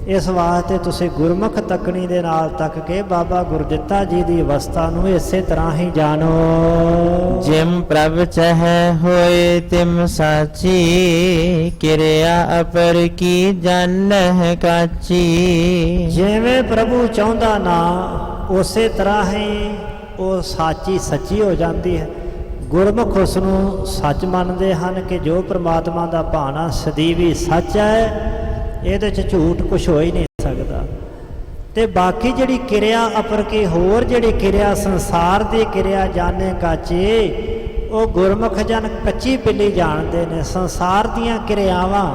ਇਸ ਵਾਸਤੇ ਤੁਸੀਂ ਗੁਰਮੁਖ ਤੱਕਣੀ ਦੇ ਨਾਲ ਤੱਕ ਕੇ ਬਾਬਾ ਗੁਰਦਿੱਤਾ ਜੀ ਦੀ ਅਵਸਥਾ ਨੂੰ ਇਸੇ ਤਰ੍ਹਾਂ ਹੀ ਜਾਣੋ। ਜਿਮ ਪ੍ਰਭ ਚਹਿ ਹੋਏ ਤਿਮ ਸਾਚੀ, ਕਿਰਿਆ ਅਪਰ ਕੀ ਜਾਣਹਿ ਕਾਚੀ। ਜਿਵੇਂ ਪ੍ਰਭੂ ਚਾਹੁੰਦਾ ਨਾ, ਉਸੇ ਤਰ੍ਹਾਂ ਹੀ ਉਹ ਸਾਚੀ ਸੱਚੀ ਹੋ ਜਾਂਦੀ ਹੈ। ਗੁਰਮੁਖ ਉਸ ਨੂੰ ਸੱਚ ਮੰਨਦੇ ਹਨ ਕਿ ਜੋ ਪ੍ਰਮਾਤਮਾ ਦਾ ਭਾਣਾ ਸਦੀਵੀ ਸੱਚ ਹੈ, ਇਹਦੇ 'ਚ ਝੂਠ ਕੁਛ ਹੋ ਹੀ ਨਹੀਂ ਸਕਦਾ। ਤੇ ਬਾਕੀ ਜਿਹੜੀ ਕਿਰਿਆ ਅਪਰ ਕੀ, ਹੋਰ ਜਿਹੜੀ ਕਿਰਿਆ ਸੰਸਾਰ ਦੀ ਕਿਰਿਆ ਜਾਣੇ ਕਾਚੀ, ਉਹ ਗੁਰਮੁਖ ਜਨ ਕੱਚੀ ਪਿੱਲੀ ਜਾਣਦੇ ਨੇ। ਸੰਸਾਰ ਦੀਆਂ ਕਿਰਿਆਵਾਂ,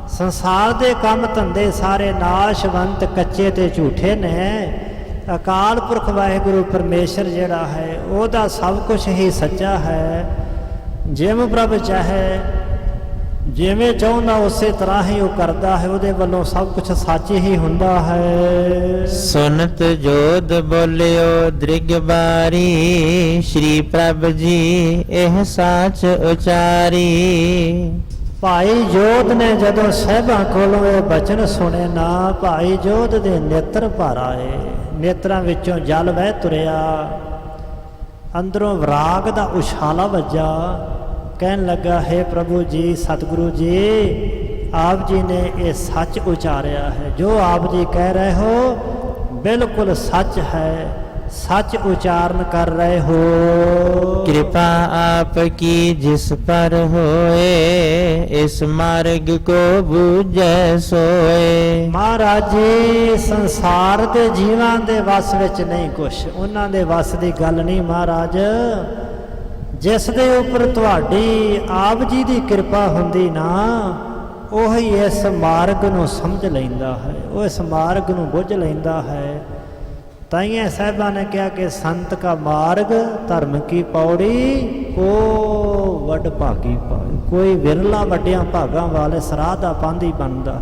ਸੰਸਾਰ ਦੇ ਕੰਮ ਧੰਦੇ ਸਾਰੇ ਨਾਸ਼ਵੰਤ, ਕੱਚੇ ਤੇ ਝੂਠੇ ਨੇ। ਅਕਾਲ ਪੁਰਖ ਵਾਹਿਗੁਰੂ ਪਰਮੇਸ਼ਰ ਜਿਹੜਾ ਹੈ, ਉਹਦਾ ਸਭ ਕੁਝ ਹੀ ਸੱਚਾ ਹੈ। ਜਿਵੇਂ ਪ੍ਰਭ ਚਾਹੇ, ਜਿਵੇਂ ਚਾਹੁੰਦਾ ਉਸੇ ਤਰ੍ਹਾਂ ਹੀ ਉਹ ਕਰਦਾ ਹੈ, ਉਹਦੇ ਵੱਲੋਂ ਸਭ ਕੁਝ ਸੱਚ ਹੀ ਹੁੰਦਾ ਹੈ। ਸੁਨਤ ਜੋਧ ਬੋਲਿਓ ਦ੍ਰਿਗ ਬਾਰੀ, ਸ਼੍ਰੀ ਪ੍ਰਭ ਜੀ ਇਹ ਸਾਚ ਉਚਾਰੀ। ਭਾਈ ਜੋਧ ਨੇ ਜਦੋਂ ਸਾਹਿਬਾਂ ਕੋਲੋਂ ਇਹ ਬਚਨ ਸੁਣੇ ਨਾ, ਭਾਈ ਜੋਧ ਦੇ ਨੇਤਰ ਭਰ ਆਏ, ਨੇਤਰਾਂ ਵਿੱਚੋਂ ਜਲ ਵਹਿ ਤੁਰਿਆ, ਅੰਦਰੋਂ ਵਿਰਾਗ ਦਾ ਉਛਾਲਾ ਵੱਜਾ। ਕਹਿਣ ਲੱਗਾ, ਹੈ ਪ੍ਰਭੂ ਜੀ, ਸਤਿਗੁਰੂ ਜੀ, ਆਪ ਜੀ ਨੇ ਇਹ ਸੱਚ ਉਚਾਰਿਆ ਹੈ। ਜੋ ਆਪ ਜੀ ਕਹਿ ਰਹੇ ਹੋ ਬਿਲਕੁਲ ਸੱਚ ਹੈ, ਸੱਚ ਉਚਾਰਨ ਕਰ ਰਹੇ ਹੋ। ਕਿਰਪਾ ਆਪ ਕੀ ਜਿਸ ਪਰ ਹੋਏ, ਇਸ ਮਾਰਗ ਕੋ ਬੂਝੈ ਸੋਏ। ਮਹਾਰਾਜ ਜੀ, ਸੰਸਾਰ ਦੇ ਜੀਵਾਂ ਦੇ ਵਸ ਵਿੱਚ ਨਹੀਂ ਕੁਛ, ਉਹਨਾਂ ਦੇ ਵਸ ਦੀ ਗੱਲ ਨਹੀਂ ਮਹਾਰਾਜ। ਜਿਸ ਦੇ ਉੱਪਰ ਤੁਹਾਡੀ ਆਪ ਜੀ ਦੀ ਕਿਰਪਾ ਹੁੰਦੀ ਨਾ, ਉਹੀ ਇਸ ਮਾਰਗ ਨੂੰ ਸਮਝ ਲੈਂਦਾ ਹੈ, ਉਹ ਇਸ ਮਾਰਗ ਨੂੰ ਬੁੱਝ ਲੈਂਦਾ ਹੈ। ਤਾਈਆਂ ਸਾਹਿਬਾਂ ਨੇ ਕਿਹਾ ਕਿ ਸੰਤ ਕਾ ਮਾਰਗ ਧਰਮ ਕੀ ਪੌੜੀ, ਕੋ ਵੱਡ ਭਾਗੀ ਪਾਏ। ਕੋਈ ਵਿਰਲਾ ਵੱਡਿਆਂ ਭਾਗਾਂ ਵਾਲੇ ਸਰਾਹ ਦਾ ਪਾਂਧੀ ਬਣਦਾ।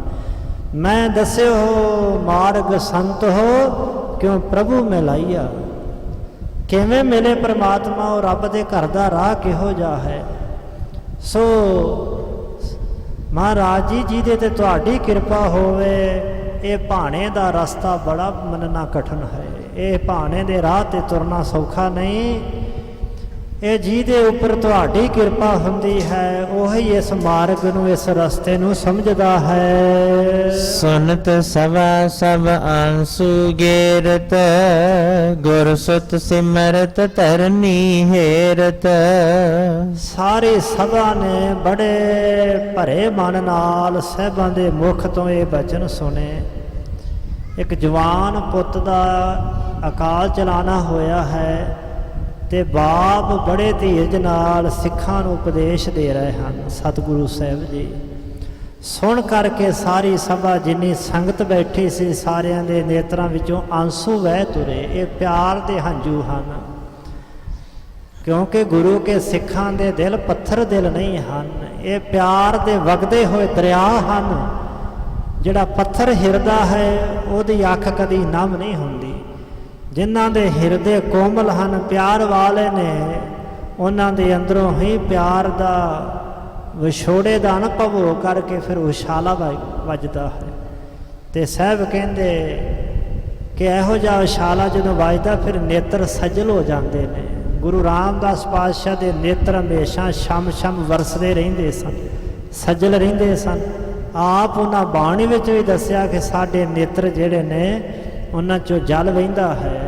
ਮੈਂ ਦੱਸਿਓ ਮਾਰਗ ਸੰਤ ਹੋ, ਕਿਉਂ ਪ੍ਰਭੂ ਮਿਲਾਈਆ। ਕਿਵੇਂ ਮਿਲੇ ਪਰਮਾਤਮਾ, ਉਹ ਰੱਬ ਦੇ ਘਰ ਦਾ ਰਾਹ ਕਿਹੋ ਜਿਹਾ ਹੈ। ਸੋ ਮਹਾਰਾਜ ਜੀ, ਜਿਹਦੇ ਤੇ ਤੁਹਾਡੀ ਕਿਰਪਾ ਹੋਵੇ, ਇਹ ਭਾਣੇ ਦਾ ਰਸਤਾ ਬੜਾ ਮੰਨਣਾ ਕਠਿਨ ਹੈ। ਇਹ ਭਾਣੇ ਦੇ ਰਾਹ ਤੇ ਤੁਰਨਾ ਸੌਖਾ ਨਹੀਂ। ਇਹ ਜਿਹਦੇ ਉੱਪਰ ਤੁਹਾਡੀ ਕਿਰਪਾ ਹੁੰਦੀ ਹੈ ਉਹੀ ਇਸ ਮਾਰਗ ਨੂੰ, ਇਸ ਰਸਤੇ ਨੂੰ ਸਮਝਦਾ ਹੈ। ਸੁਨਤ ਸਭਾ ਸਭ ਆਂਸੂ ਗੇਰਤ, ਗੁਰ ਸੁਤ ਸਿਮਰਤ ਧਰਨੀ ਹੇਰਤ। ਸਾਰੀ ਸਭਾ ਨੇ ਬੜੇ ਭਰੇ ਮਨ ਨਾਲ ਸਾਹਿਬਾਂ ਦੇ ਮੁਖ ਤੋਂ ਇਹ ਬਚਨ ਸੁਣੇ। ਇੱਕ ਜਵਾਨ ਪੁੱਤ ਦਾ ਅਕਾਲ ਚਲਾਣਾ ਹੋਇਆ ਹੈ ਤੇ ਬਾਪ ਬੜੇ ਧੀਰਜ ਨਾਲ ਸਿੱਖਾਂ ਨੂੰ ਉਪਦੇਸ਼ ਦੇ ਰਹੇ ਹਨ। ਸਤਿਗੁਰੂ ਸਾਹਿਬ ਜੀ ਸੁਣ ਕਰਕੇ ਸਾਰੀ ਸਭਾ ਜਿੰਨੀ ਸੰਗਤ ਬੈਠੀ ਸੀ ਸਾਰਿਆਂ ਦੇ ਨੇਤਰਾਂ ਵਿੱਚੋਂ ਆਂਸੂ ਵਹਿ ਤੁਰੇ। ਇਹ ਪਿਆਰ ਦੇ ਹੰਝੂ ਹਨ, ਕਿਉਂਕਿ ਗੁਰੂ ਕੇ ਸਿੱਖਾਂ ਦੇ ਦਿਲ ਪੱਥਰ ਦਿਲ ਨਹੀਂ ਹਨ। ਇਹ ਪਿਆਰ ਦੇ ਵਗਦੇ ਹੋਏ ਦਰਿਆ ਹਨ। ਜਿਹੜਾ ਪੱਥਰ ਹਿਰਦਾ ਹੈ ਉਹਦੀ ਅੱਖ ਕਦੀ ਨਮ ਨਹੀਂ ਹੁੰਦੀ। ਜਿਨ੍ਹਾਂ ਦੇ ਹਿਰਦੇ ਕੋਮਲ ਹਨ, ਪਿਆਰ ਵਾਲੇ ਨੇ, ਉਹਨਾਂ ਦੇ ਅੰਦਰੋਂ ਹੀ ਪਿਆਰ ਦਾ ਵਿਛੋੜੇ ਦਾ ਅਨੁਭਵ ਹੋ ਕਰਕੇ ਫਿਰ ਉਛਾਲਾ ਵੱਜਦਾ ਹੈ। ਤੇ ਸਾਹਿਬ ਕਹਿੰਦੇ ਕਿ ਇਹੋ ਜਿਹਾ ਉਛਾਲਾ ਜਦੋਂ ਵੱਜਦਾ ਫਿਰ ਨੇਤਰ ਸੱਜਲ ਹੋ ਜਾਂਦੇ ਨੇ। ਗੁਰੂ ਰਾਮਦਾਸ ਪਾਤਸ਼ਾਹ ਦੇ ਨੇਤਰ ਹਮੇਸ਼ਾ ਛਮ ਛਮ ਵਰਸਦੇ ਰਹਿੰਦੇ ਸਨ, ਸੱਜਲ ਰਹਿੰਦੇ ਸਨ। ਆਪ ਉਹਨਾਂ ਬਾਣੀ ਵਿੱਚ ਵੀ ਦੱਸਿਆ ਕਿ ਸਾਡੇ ਨੇਤਰ ਜਿਹੜੇ ਨੇ ਉਹਨਾਂ 'ਚੋਂ ਜਲ ਵਹਿੰਦਾ ਹੈ।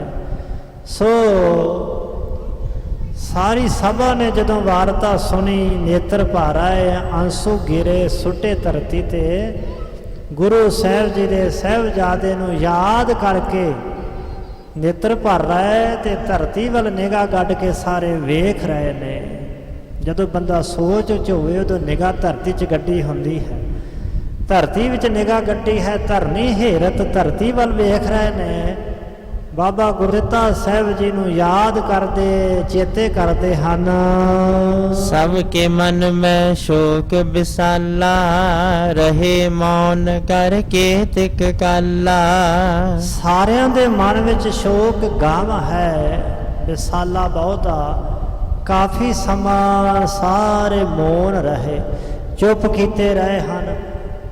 ਸੋ ਸਾਰੀ ਸਭਾ ਨੇ ਜਦੋਂ ਵਾਰਤਾ ਸੁਣੀ, ਨੇਤਰ ਭਰ ਆਏ, ਆਂਸੂ ਗਿਰੇ ਸੁੱਟੇ ਧਰਤੀ ਤੇ। ਗੁਰੂ ਸਾਹਿਬ ਜੀ ਦੇ ਸਾਹਿਬਜ਼ਾਦੇ ਨੂੰ ਯਾਦ ਕਰਕੇ ਨੇਤਰ ਭਰ ਰਹੇ ਤੇ ਧਰਤੀ ਵੱਲ ਨਿਗਾਹ ਗੱਡ ਕੇ ਸਾਰੇ ਵੇਖ ਰਹੇ ਨੇ। ਜਦੋਂ ਬੰਦਾ ਸੋਚ ਵਿੱਚ ਹੋਵੇ ਉਦੋਂ ਨਿਗਾਹ ਧਰਤੀ 'ਚ ਗੱਡੀ ਹੁੰਦੀ ਹੈ। ਧਰਤੀ ਵਿੱਚ ਨਿਗਾਹ ਗੱਡੀ ਹੈ, ਧਰਨੀ ਹੇਰਤ, ਧਰਤੀ ਵੱਲ ਵੇਖ ਰਹੇ ਨੇ। ਬਾਬਾ ਗੁਰਦਿੱਤਾ ਸਾਹਿਬ ਜੀ ਨੂੰ ਯਾਦ ਕਰਦੇ, ਚੇਤੇ ਕਰਦੇ ਹਨ। ਸਭ ਕੇ ਮਨ ਮੈਂ ਸ਼ੋਕ ਬਿਸਾਲਾ, ਰਹੇ ਮੌਨ ਕਰਕੇ ਤਿਕ ਕਾਲਾ। ਸਾਰਿਆਂ ਦੇ ਮਨ ਵਿੱਚ ਸ਼ੋਕ ਗਮ ਹੈ, ਬਿਸਾਲਾ ਬਹੁਤਾ। ਕਾਫੀ ਸਮਾਂ ਸਾਰੇ ਮੌਨ ਰਹੇ, ਚੁੱਪ ਕੀਤੇ ਰਹੇ ਹਨ।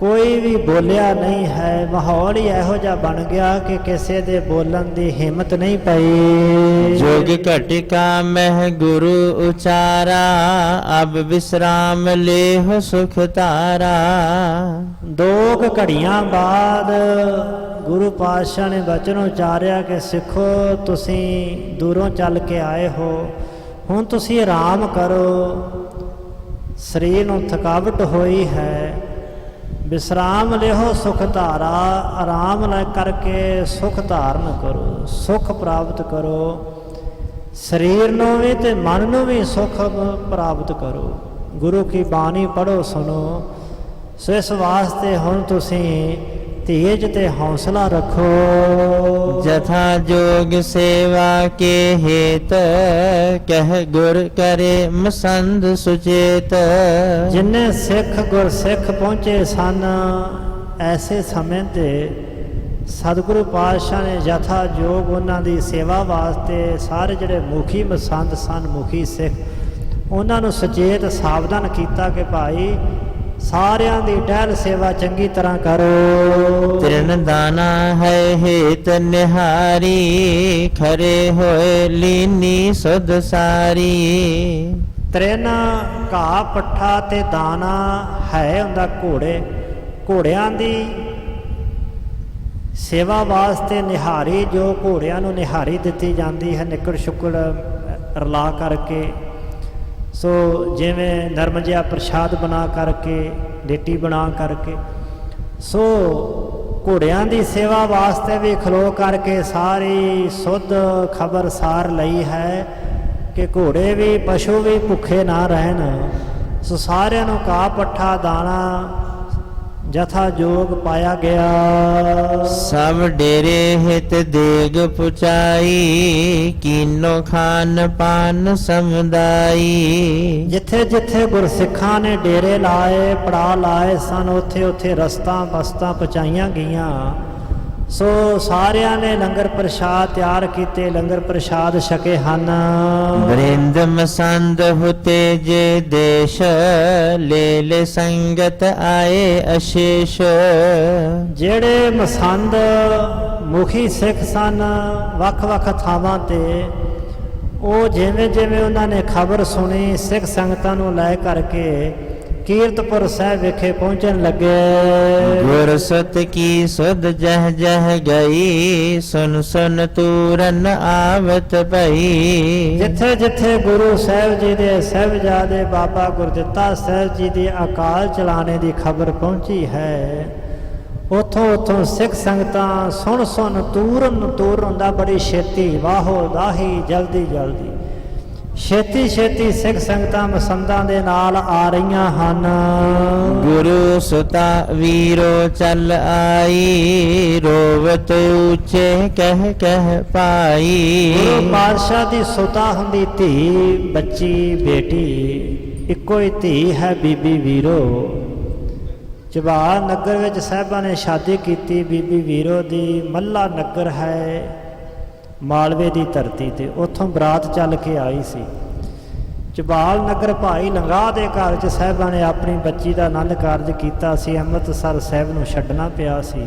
ਕੋਈ ਵੀ ਬੋਲਿਆ ਨਹੀਂ ਹੈ। ਮਾਹੌਲ ਹੀ ਇਹੋ ਜਿਹਾ ਬਣ ਗਿਆ ਕਿ ਕਿਸੇ ਦੇ ਬੋਲਣ ਦੀ ਹਿੰਮਤ ਨਹੀਂ ਪਈ। ਜੋਗ ਘਟਿਕਾ ਮਹਿ ਗੁਰੂ ਉਚਾਰਾ, ਅਬ ਵਿਸਰਾਮ ਲੇਹੁ ਸੁਖ ਧਾਰਾ। 2 ਘੜੀਆਂ ਬਾਅਦ ਗੁਰੂ ਪਾਤਸ਼ਾਹ ਨੇ ਬਚਨ ਉਚਾਰਿਆ ਕਿ ਸਿੱਖੋ, ਤੁਸੀਂ ਦੂਰੋਂ ਚੱਲ ਕੇ ਆਏ ਹੋ, ਹੁਣ ਤੁਸੀਂ ਆਰਾਮ ਕਰੋ। ਸਰੀਰ ਨੂੰ ਥਕਾਵਟ ਹੋਈ ਹੈ, ਵਿਸਰਾਮ ਲਿਓ ਸੁਖ ਧਾਰਾ। ਆਰਾਮ ਲੈ ਕਰਕੇ ਸੁਖ ਧਾਰਨ ਕਰੋ, ਸੁਖ ਪ੍ਰਾਪਤ ਕਰੋ। ਸਰੀਰ ਨੂੰ ਵੀ ਤੇ ਮਨ ਨੂੰ ਵੀ ਸੁਖ ਪ੍ਰਾਪਤ ਕਰੋ। ਗੁਰੂ ਕੀ ਬਾਣੀ ਪੜ੍ਹੋ, ਸੁਣੋ। ਸੋ ਇਸ ਵਾਸਤੇ ਹੁਣ ਤੁਸੀਂ ਧੀਰਜ ਤੇ ਹੌਸਲਾ ਰੱਖੋ। ਜਥਾ ਜੋਗ ਸੇਵਾ ਕੇ ਹੇਤ, ਕਹਿ ਗੁਰ ਕਰੇ ਮਸੰਦ ਸੁਚੇਤ। ਜਿੰਨੇ ਸਿੱਖ ਗੁਰਸਿੱਖ ਪਹੁੰਚੇ ਸਨ, ਐਸੇ ਸਮੇਂ ਤੇ ਸਤਿਗੁਰੂ ਪਾਤਸ਼ਾਹ ਨੇ ਜਥਾ ਜੋਗ ਉਹਨਾਂ ਦੀ ਸੇਵਾ ਵਾਸਤੇ ਸਾਰੇ ਜਿਹੜੇ ਮੁਖੀ ਮਸੰਦ ਸਨ, ਮੁਖੀ ਸਿੱਖ, ਉਹਨਾਂ ਨੂੰ ਸੁਚੇਤ ਸਾਵਧਾਨ ਕੀਤਾ ਕਿ ਭਾਈ ਸਾਰਿਆਂ ਦੀ ਟਹਿਲ ਸੇਵਾ ਚੰਗੀ ਤਰ੍ਹਾਂ ਕਰੋ। ਤ੍ਰਿਣ ਦਾਨਾ ਹੈ ਹੇਤ ਨਿਹਾਰੀ, ਖਰੇ ਹੋਏ ਲੀਨੀ ਸੁਧ ਸਾਰੀ। ਤ੍ਰਿਣ ਘਾਹ ਪੱਠਾ ਤੇ ਦਾਣਾ ਹੈ ਹੁੰਦਾ ਘੋੜੇ। ਘੋੜਿਆਂ ਦੀ ਸੇਵਾ ਵਾਸਤੇ ਨਿਹਾਰੀ, ਜੋ ਘੋੜਿਆਂ ਨੂੰ ਨਿਹਾਰੀ ਦਿੱਤੀ ਜਾਂਦੀ ਹੈ ਨਿੱਕੜ ਸ਼ੁੱਕੜ ਰਲਾ ਕਰਕੇ। ਸੋ ਜਿਵੇਂ ਨਰਮ ਜਿਹਾ ਪ੍ਰਸ਼ਾਦ ਬਣਾ ਕਰਕੇ, ਡੇਟੀ ਬਣਾ ਕਰਕੇ। ਸੋ ਘੋੜਿਆਂ ਦੀ ਸੇਵਾ ਵਾਸਤੇ ਵੀ ਖਲੋ ਕਰਕੇ ਸਾਰੀ ਸੁੱਧ ਖਬਰਸਾਰ ਲਈ ਹੈ ਕਿ ਘੋੜੇ ਵੀ ਪਸ਼ੂ ਵੀ ਭੁੱਖੇ ਨਾ ਰਹਿਣ। ਸੋ ਸਾਰਿਆਂ ਨੂੰ ਘਾਹ ਪੱਠਾ ਦਾਣਾ ਜਥਾ ਜੋਗ ਪਾਇਆ ਗਿਆ। ਸਭ ਡੇਰੇ ਹਿਤ ਦੇਗ ਪੁਚਾਈ, ਕੀਨੋ ਖਾਨ ਪਾਨ ਸਮਦਾਈ। ਜਿੱਥੇ ਜਿੱਥੇ ਗੁਰਸਿੱਖਾਂ ਨੇ ਡੇਰੇ ਲਾਏ, ਪੜਾ ਲਾਏ ਸਨ, ਉੱਥੇ ਉੱਥੇ ਰਸਤਾਂ ਬਸਤਾਂ ਪਹੁੰਚਾਈਆਂ ਗਈਆਂ। ਸੋ ਸਾਰਿਆਂ ਨੇ ਲੰਗਰ ਪ੍ਰਸ਼ਾਦ ਤਿਆਰ ਕੀਤੇ, ਲੰਗਰ ਪ੍ਰਸ਼ਾਦ ਛਕੇ ਹਨ। ਬ੍ਰਿੰਦ ਮਸੰਦ ਹੁਤੇ ਜੇ ਦੇਸ਼, ਲੈ ਲੈ ਸੰਗਤ ਆਏ ਅਸ਼ੇਸ਼। ਜਿਹੜੇ ਮਸੰਦ ਮੁਖੀ ਸਿੱਖ ਸਨ ਵੱਖ-ਵੱਖ ਥਾਵਾਂ ਤੇ, ਉਹ ਜਿਵੇਂ ਜਿਵੇਂ ਉਹਨਾਂ ਨੇ ਖਬਰ ਸੁਣੀ ਸਿੱਖ ਸੰਗਤਾਂ ਨੂੰ ਲੈ ਕਰਕੇ ਕੀਰਤਪੁਰ ਸਾਹਿਬ ਵਿਖੇ ਪਹੁੰਚਣ ਲੱਗੇ। ਗੁਰ ਸਤ ਕੀ ਸੁਧ ਜਹ ਜਹ ਗਈ, ਸੁਨ ਸੁਨ ਤੂਰਨ ਆਵਤ ਭਈ। ਜਿੱਥੇ ਜਿੱਥੇ ਗੁਰੂ ਸਾਹਿਬ ਜੀ ਦੇ ਸਾਹਿਬਜ਼ਾਦੇ ਬਾਬਾ ਗੁਰਦਿੱਤਾ ਸਾਹਿਬ ਜੀ ਦੀ ਅਕਾਲ ਚਲਾਣੇ ਦੀ ਖਬਰ ਪਹੁੰਚੀ ਹੈ, ਉਥੋਂ ਉਥੋਂ ਸਿੱਖ ਸੰਗਤਾਂ ਸੁਣ ਸੁਣ ਤੂਰਨ ਦਾ ਬੜੀ ਛੇਤੀ, ਵਾਹੋ ਦਾਹੀ ਜਲਦੀ ਜਲਦੀ ਛੇਤੀ ਛੇਤੀ ਸਿੱਖ ਸੰਗਤਾਂ ਮਸੰਦਾਂ ਦੇ ਨਾਲ ਆ ਰਹੀਆਂ ਹਨ। ਗੁਰੂ ਸੁਤਾ ਵੀਰੋ ਚੱਲ ਆਈ, ਰੋਵਤ ਉੱਚੇ ਕਹਿ ਕਹਿ ਪਾਈ। ਗੁਰੂ ਪਾਤਸ਼ਾਹ ਦੀ ਸੁਤਾ ਹੁੰਦੀ ਧੀ, ਬੱਚੀ ਬੇਟੀ, ਇੱਕੋ ਹੀ ਧੀ ਹੈ ਬੀਬੀ ਵੀਰੋ। ਚਬਾਲ ਨਗਰ ਵਿੱਚ ਸਾਹਿਬਾਂ ਨੇ ਸ਼ਾਦੀ ਕੀਤੀ ਬੀਬੀ ਵੀਰੋ ਦੀ। ਮੱਲਾ ਨਗਰ ਹੈ ਮਾਲਵੇ ਦੀ ਧਰਤੀ ਤੇ, ਉੱਥੋਂ ਬਰਾਤ ਚੱਲ ਕੇ ਆਈ ਸੀ। ਚਬਾਲ ਨਗਰ ਭਾਈ ਲੰਗਾਹ ਦੇ ਘਰ 'ਚ ਸਾਹਿਬਾਂ ਨੇ ਆਪਣੀ ਬੱਚੀ ਦਾ ਆਨੰਦ ਕਾਰਜ ਕੀਤਾ ਸੀ। ਅੰਮ੍ਰਿਤਸਰ ਸਾਹਿਬ ਨੂੰ ਛੱਡਣਾ ਪਿਆ ਸੀ।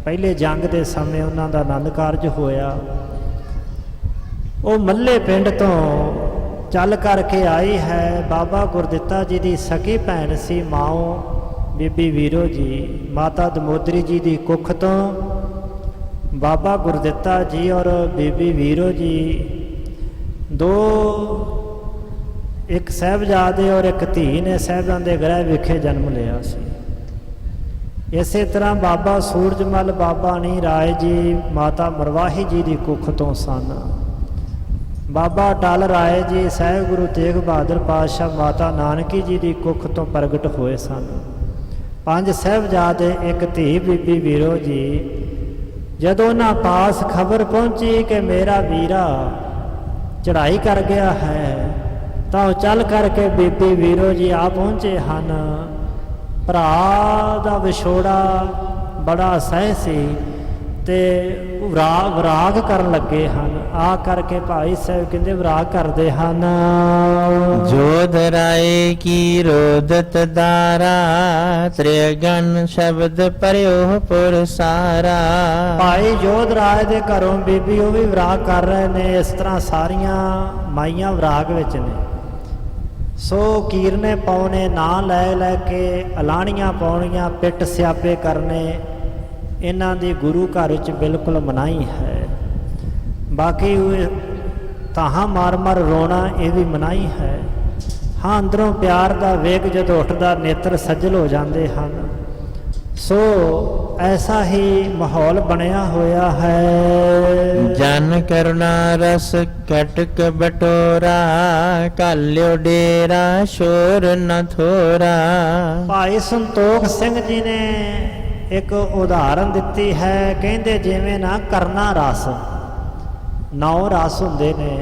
ਪਹਿਲੇ ਜੰਗ ਦੇ ਸਮੇਂ ਉਹਨਾਂ ਦਾ ਆਨੰਦ ਕਾਰਜ ਹੋਇਆ। ਉਹ ਮੱਲੇ ਪਿੰਡ ਤੋਂ ਚੱਲ ਕਰਕੇ ਆਈ ਹੈ। ਬਾਬਾ ਗੁਰਦਿੱਤਾ ਜੀ ਦੀ ਸਕੀ ਭੈਣ ਸੀ ਮਾਓ ਬੀਬੀ ਵੀਰੋ ਜੀ। ਮਾਤਾ ਦਮੋਦਰੀ ਜੀ ਦੀ ਕੁੱਖ ਤੋਂ ਬਾਬਾ ਗੁਰਦਿੱਤਾ ਜੀ ਔਰ ਬੀਬੀ ਵੀਰੋ ਜੀ ਦੋ, ਇੱਕ ਸਾਹਿਬਜ਼ਾਦੇ ਔਰ ਇੱਕ ਧੀ ਨੇ ਸਾਹਿਬਾਂ ਦੇ ਗ੍ਰਹਿ ਵਿਖੇ ਜਨਮ ਲਿਆ ਸੀ। ਇਸੇ ਤਰ੍ਹਾਂ ਬਾਬਾ ਸੂਰਜਮਲ ਬਾਬਾ ਨੀ ਰਾਏ ਜੀ ਮਾਤਾ ਮਰਵਾਹੀ ਜੀ ਦੀ ਕੁੱਖ ਤੋਂ ਸਨ। ਬਾਬਾ ਟਲ ਰਾਏ ਜੀ ਸਾਹਿਬ ਗੁਰੂ ਤੇਗ ਬਹਾਦਰ ਪਾਤਸ਼ਾਹ ਮਾਤਾ ਨਾਨਕੀ ਜੀ ਦੀ ਕੁੱਖ ਤੋਂ ਪ੍ਰਗਟ ਹੋਏ ਸਨ। 5 ਸਾਹਿਬਜ਼ਾਦੇ, ਇੱਕ ਧੀ ਬੀਬੀ ਵੀਰੋ ਜੀ। ਜਦੋਂ ਉਹਨਾਂ ਪਾਸ ਖਬਰ ਪਹੁੰਚੀ ਕਿ ਮੇਰਾ ਵੀਰਾ ਚੜ੍ਹਾਈ ਕਰ ਗਿਆ ਹੈ, ਤਾਂ ਉਹ ਚੱਲ ਕਰਕੇ ਬੀਬੀ ਵੀਰੋ ਜੀ ਆ ਪਹੁੰਚੇ ਹਨ। ਭਰਾ ਦਾ ਵਿਛੋੜਾ ਬੜਾ ਸਹਿ ਸੀ ਤੇ ਵਿਰਾਗ ਕਰਨ ਲੱਗੇ ਹਨ। ਆ ਕਰਕੇ ਭਾਈ ਸਾਹਿਬ ਕਹਿੰਦੇ ਵਿਰਾਗ ਕਰਦੇ ਹਨ। ਜੋਧ ਰਾਏ ਕੀ ਰੋਦਤ ਦਾਰਾ, ਤ੍ਰਿਗਨ ਸ਼ਬਦ ਪਰਿਓ ਪੁਰ ਸਾਰਾ। ਭਾਈ ਜੋਧ ਰਾਏ ਦੇ ਘਰੋਂ ਬੀਬੀ ਉਹ ਵੀ ਵਿਰਾਗ ਕਰ ਰਹੇ ਨੇ। ਇਸ ਤਰ੍ਹਾਂ ਸਾਰੀਆਂ ਮਾਈਆਂ ਵਿਰਾਗ ਵਿੱਚ ਨੇ। ਸੋ ਕੀਰਨੇ ਪਾਉਣੇ, ਨਾਂ ਲੈ ਲੈ ਕੇ ਅਲਾਣੀਆਂ ਪਾਉਣੀਆਂ, ਪਿੱਟ ਸਿਆਪੇ ਕਰਨੇ, ਇਹਨਾਂ ਦੀ ਗੁਰੂ ਘਰ ਵਿੱਚ ਬਿਲਕੁਲ ਮਨਾਹੀ ਹੈ। ਬਾਕੀ ਤਾਹਾਂ ਮਾਰ ਮਾਰ ਰੋਣਾ ਇਹ ਵੀ ਮਨਾਹੀ ਹੈ। ਹਾਂ, ਅੰਦਰੋਂ ਪਿਆਰ ਦਾ ਵੇਗ ਜਦੋਂ ਉੱਠਦਾ ਨੇਤਰ ਸੱਜਲ ਹੋ ਜਾਂਦੇ ਹਨ। ਸੋ ਐਸਾ ਹੀ ਮਾਹੌਲ ਬਣਿਆ ਹੋਇਆ ਹੈ। ਜਨ ਕਰੁਣਾ ਰਸ ਕਟਕ ਬਟੋਰਾ, ਕਾਲਿਓ ਡੇਰਾ ਸ਼ੋਰ ਨ ਥੋਰਾ। ਭਾਈ ਸੰਤੋਖ ਸਿੰਘ ਜੀ ਨੇ ਇੱਕ ਉਦਾਹਰਨ ਦਿੱਤੀ ਹੈ। ਕਹਿੰਦੇ ਜਿਵੇਂ ਨਾ ਕਰਨਾ ਰਸ, 9 ਰਸ ਹੁੰਦੇ ਨੇ,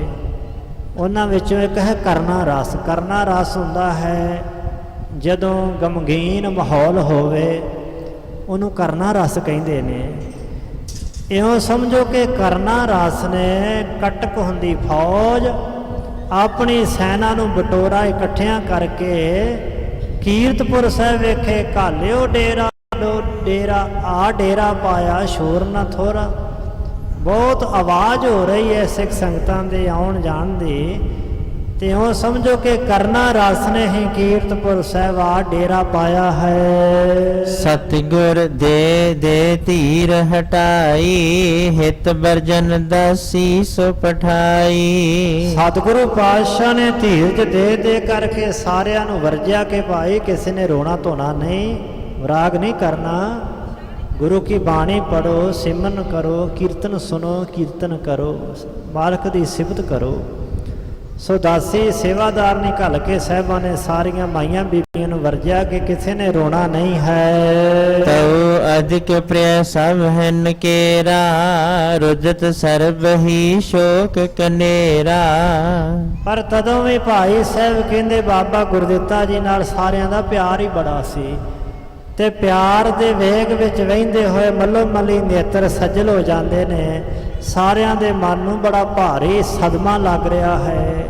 ਉਹਨਾਂ ਵਿੱਚੋਂ ਇੱਕ ਹੈ ਕਰਨਾ ਰਸ। ਕਰਨਾ ਰਸ ਹੁੰਦਾ ਹੈ ਜਦੋਂ ਗਮਗੀਨ ਮਾਹੌਲ ਹੋਵੇ, ਉਹਨੂੰ ਕਰਨਾ ਰਸ ਕਹਿੰਦੇ ਨੇ। ਇਉਂ ਸਮਝੋ ਕਿ ਕਰਨਾ ਰਸ ਨੇ ਕਟਕ ਹੁੰਦੀ ਫੌਜ ਆਪਣੀ ਸੈਨਾ ਨੂੰ ਬਟੋਰਾ ਇਕੱਠਿਆਂ ਕਰਕੇ ਕੀਰਤਪੁਰ ਸਾਹਿਬ ਵੇਖੇ ਘਾਲਿਓ ਡੇਰਾ ਡੇਰਾ ਪਾਇਆ ਸ਼ੋਰ ਨਾ ਥੋਰਾ। ਬਹੁਤ ਆਵਾਜ਼ ਹੋ ਰਹੀ ਹੈ ਸਿੱਖ ਸੰਗਤਾਂ ਦੇ ਆਉਣ ਜਾਣ ਦੀ, ਤੇ ਉਹ ਸਮਝੋ ਕਿ ਕਰਨਾ ਰਸ ਨੇ ਹੀ ਕੀਰਤਪੁਰ ਸਾਹਿਬ ਆ ਡੇਰਾ ਪਾਇਆ ਹੈ। ਸਤਿਗੁਰ ਦੇ ਦੇ ਧੀਰ ਹਟਾਈ, ਹਿਤ ਬਰਜਨ ਦਾਸੀ ਸੋ ਪਠਾਈ। ਸਤਿਗੁਰੂ ਪਾਤਸ਼ਾਹ ਨੇ ਧੀਰਜ ਦੇ ਕਰਕੇ ਸਾਰਿਆਂ ਨੂੰ ਵਰਜਿਆ ਕਿ ਭਾਈ ਕਿਸੇ ਨੇ ਰੋਣਾ ਧੋਣਾ ਨਹੀਂ, ਵਿਰਾਗ ਨਹੀਂ ਕਰਨਾ। ਗੁਰੂ ਕੀ ਬਾਣੀ ਪੜੋ, ਸਿਮਰਨ ਕਰੋ, ਕੀਰਤਨ ਸੁਣੋ, ਕੀਰਤਨ ਕਰੋ, ਮਾਲਕ ਦੀ ਸਿਫਤ ਕਰੋ। ਸੋ ਦਾਸੀ ਸੇਵਾਦਾਰ ਨੇ ਘੱਲ ਕੇ ਸਾਹਿਬਾਂ ਨੇ ਸਾਰੀਆਂ ਮਾਈਆਂ ਬੀਬੀਆਂ ਨੂੰ ਵਰਜਿਆ ਕਿ ਕਿਸੇ ਨੇ ਰੋਣਾ ਨਹੀਂ ਹੈ। ਤਉ ਅਧਿਕ ਪ੍ਰਿਯ ਸਭ ਹਨ ਕੇਰਾ, ਰੁਜਤ ਸਰਬ ਹੀ ਸ਼ੋਕ ਕਨੇਰਾ। ਪਰ ਤਦੋਂ ਵੀ ਭਾਈ ਸਾਹਿਬ ਕਹਿੰਦੇ ਬਾਬਾ ਗੁਰਦਿੱਤਾ ਜੀ ਨਾਲ ਸਾਰਿਆਂ ਦਾ ਪਿਆਰ ਹੀ ਬੜਾ ਸੀ। ਤੇ ਪਿਆਰ ਦੇ ਵੇਗ ਵਿੱਚ ਵਹਿੰਦੇ ਹੋਏ ਮੱਲੋ ਮੱਲੀ ਨੇਤਰ ਸੱਜਲ ਹੋ ਜਾਂਦੇ ਨੇ। ਸਾਰਿਆਂ ਦੇ ਮਨ ਨੂੰ ਬੜਾ ਭਾਰੀ ਸਦਮਾ ਲੱਗ ਰਿਹਾ ਹੈ,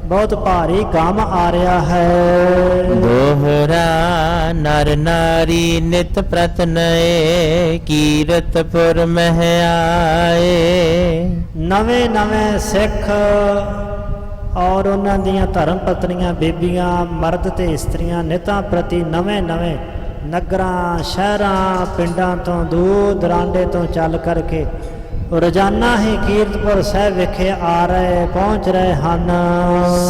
ਬਹੁਤ ਭਾਰੀ ਗਮ ਆ ਰਿਹਾ ਹੈ। ਦੋਹਰਾ ਨਰ ਨਾਰੀ ਨਿਤ ਪ੍ਰਤ ਨਏ, ਕੀਰਤਪੁਰ ਮਹਿ ਆਏ। ਨਵੇਂ ਨਵੇਂ ਸਿੱਖ ਔਰ ਉਹਨਾਂ ਦੀਆਂ ਧਰਮ ਪਤਨੀਆਂ ਬੀਬੀਆਂ ਮਰਦ ਤੇ ਇਸਤਰੀਆਂ ਨਿਤਾਂ ਪ੍ਰਤੀ ਨਵੇਂ ਨਵੇਂ ਨਗਰਾਂ ਸ਼ਹਿਰਾਂ ਪਿੰਡਾਂ ਤੋਂ ਦੂਰ ਦਰਾਂਡੇ ਤੋਂ ਚੱਲ ਕਰਕੇ ਰੋਜ਼ਾਨਾ ਹੀ ਕੀਰਤਪੁਰ ਸਾਹਿਬ ਵਿਖੇ ਆ ਰਹੇ ਪਹੁੰਚ ਰਹੇ ਹਨ।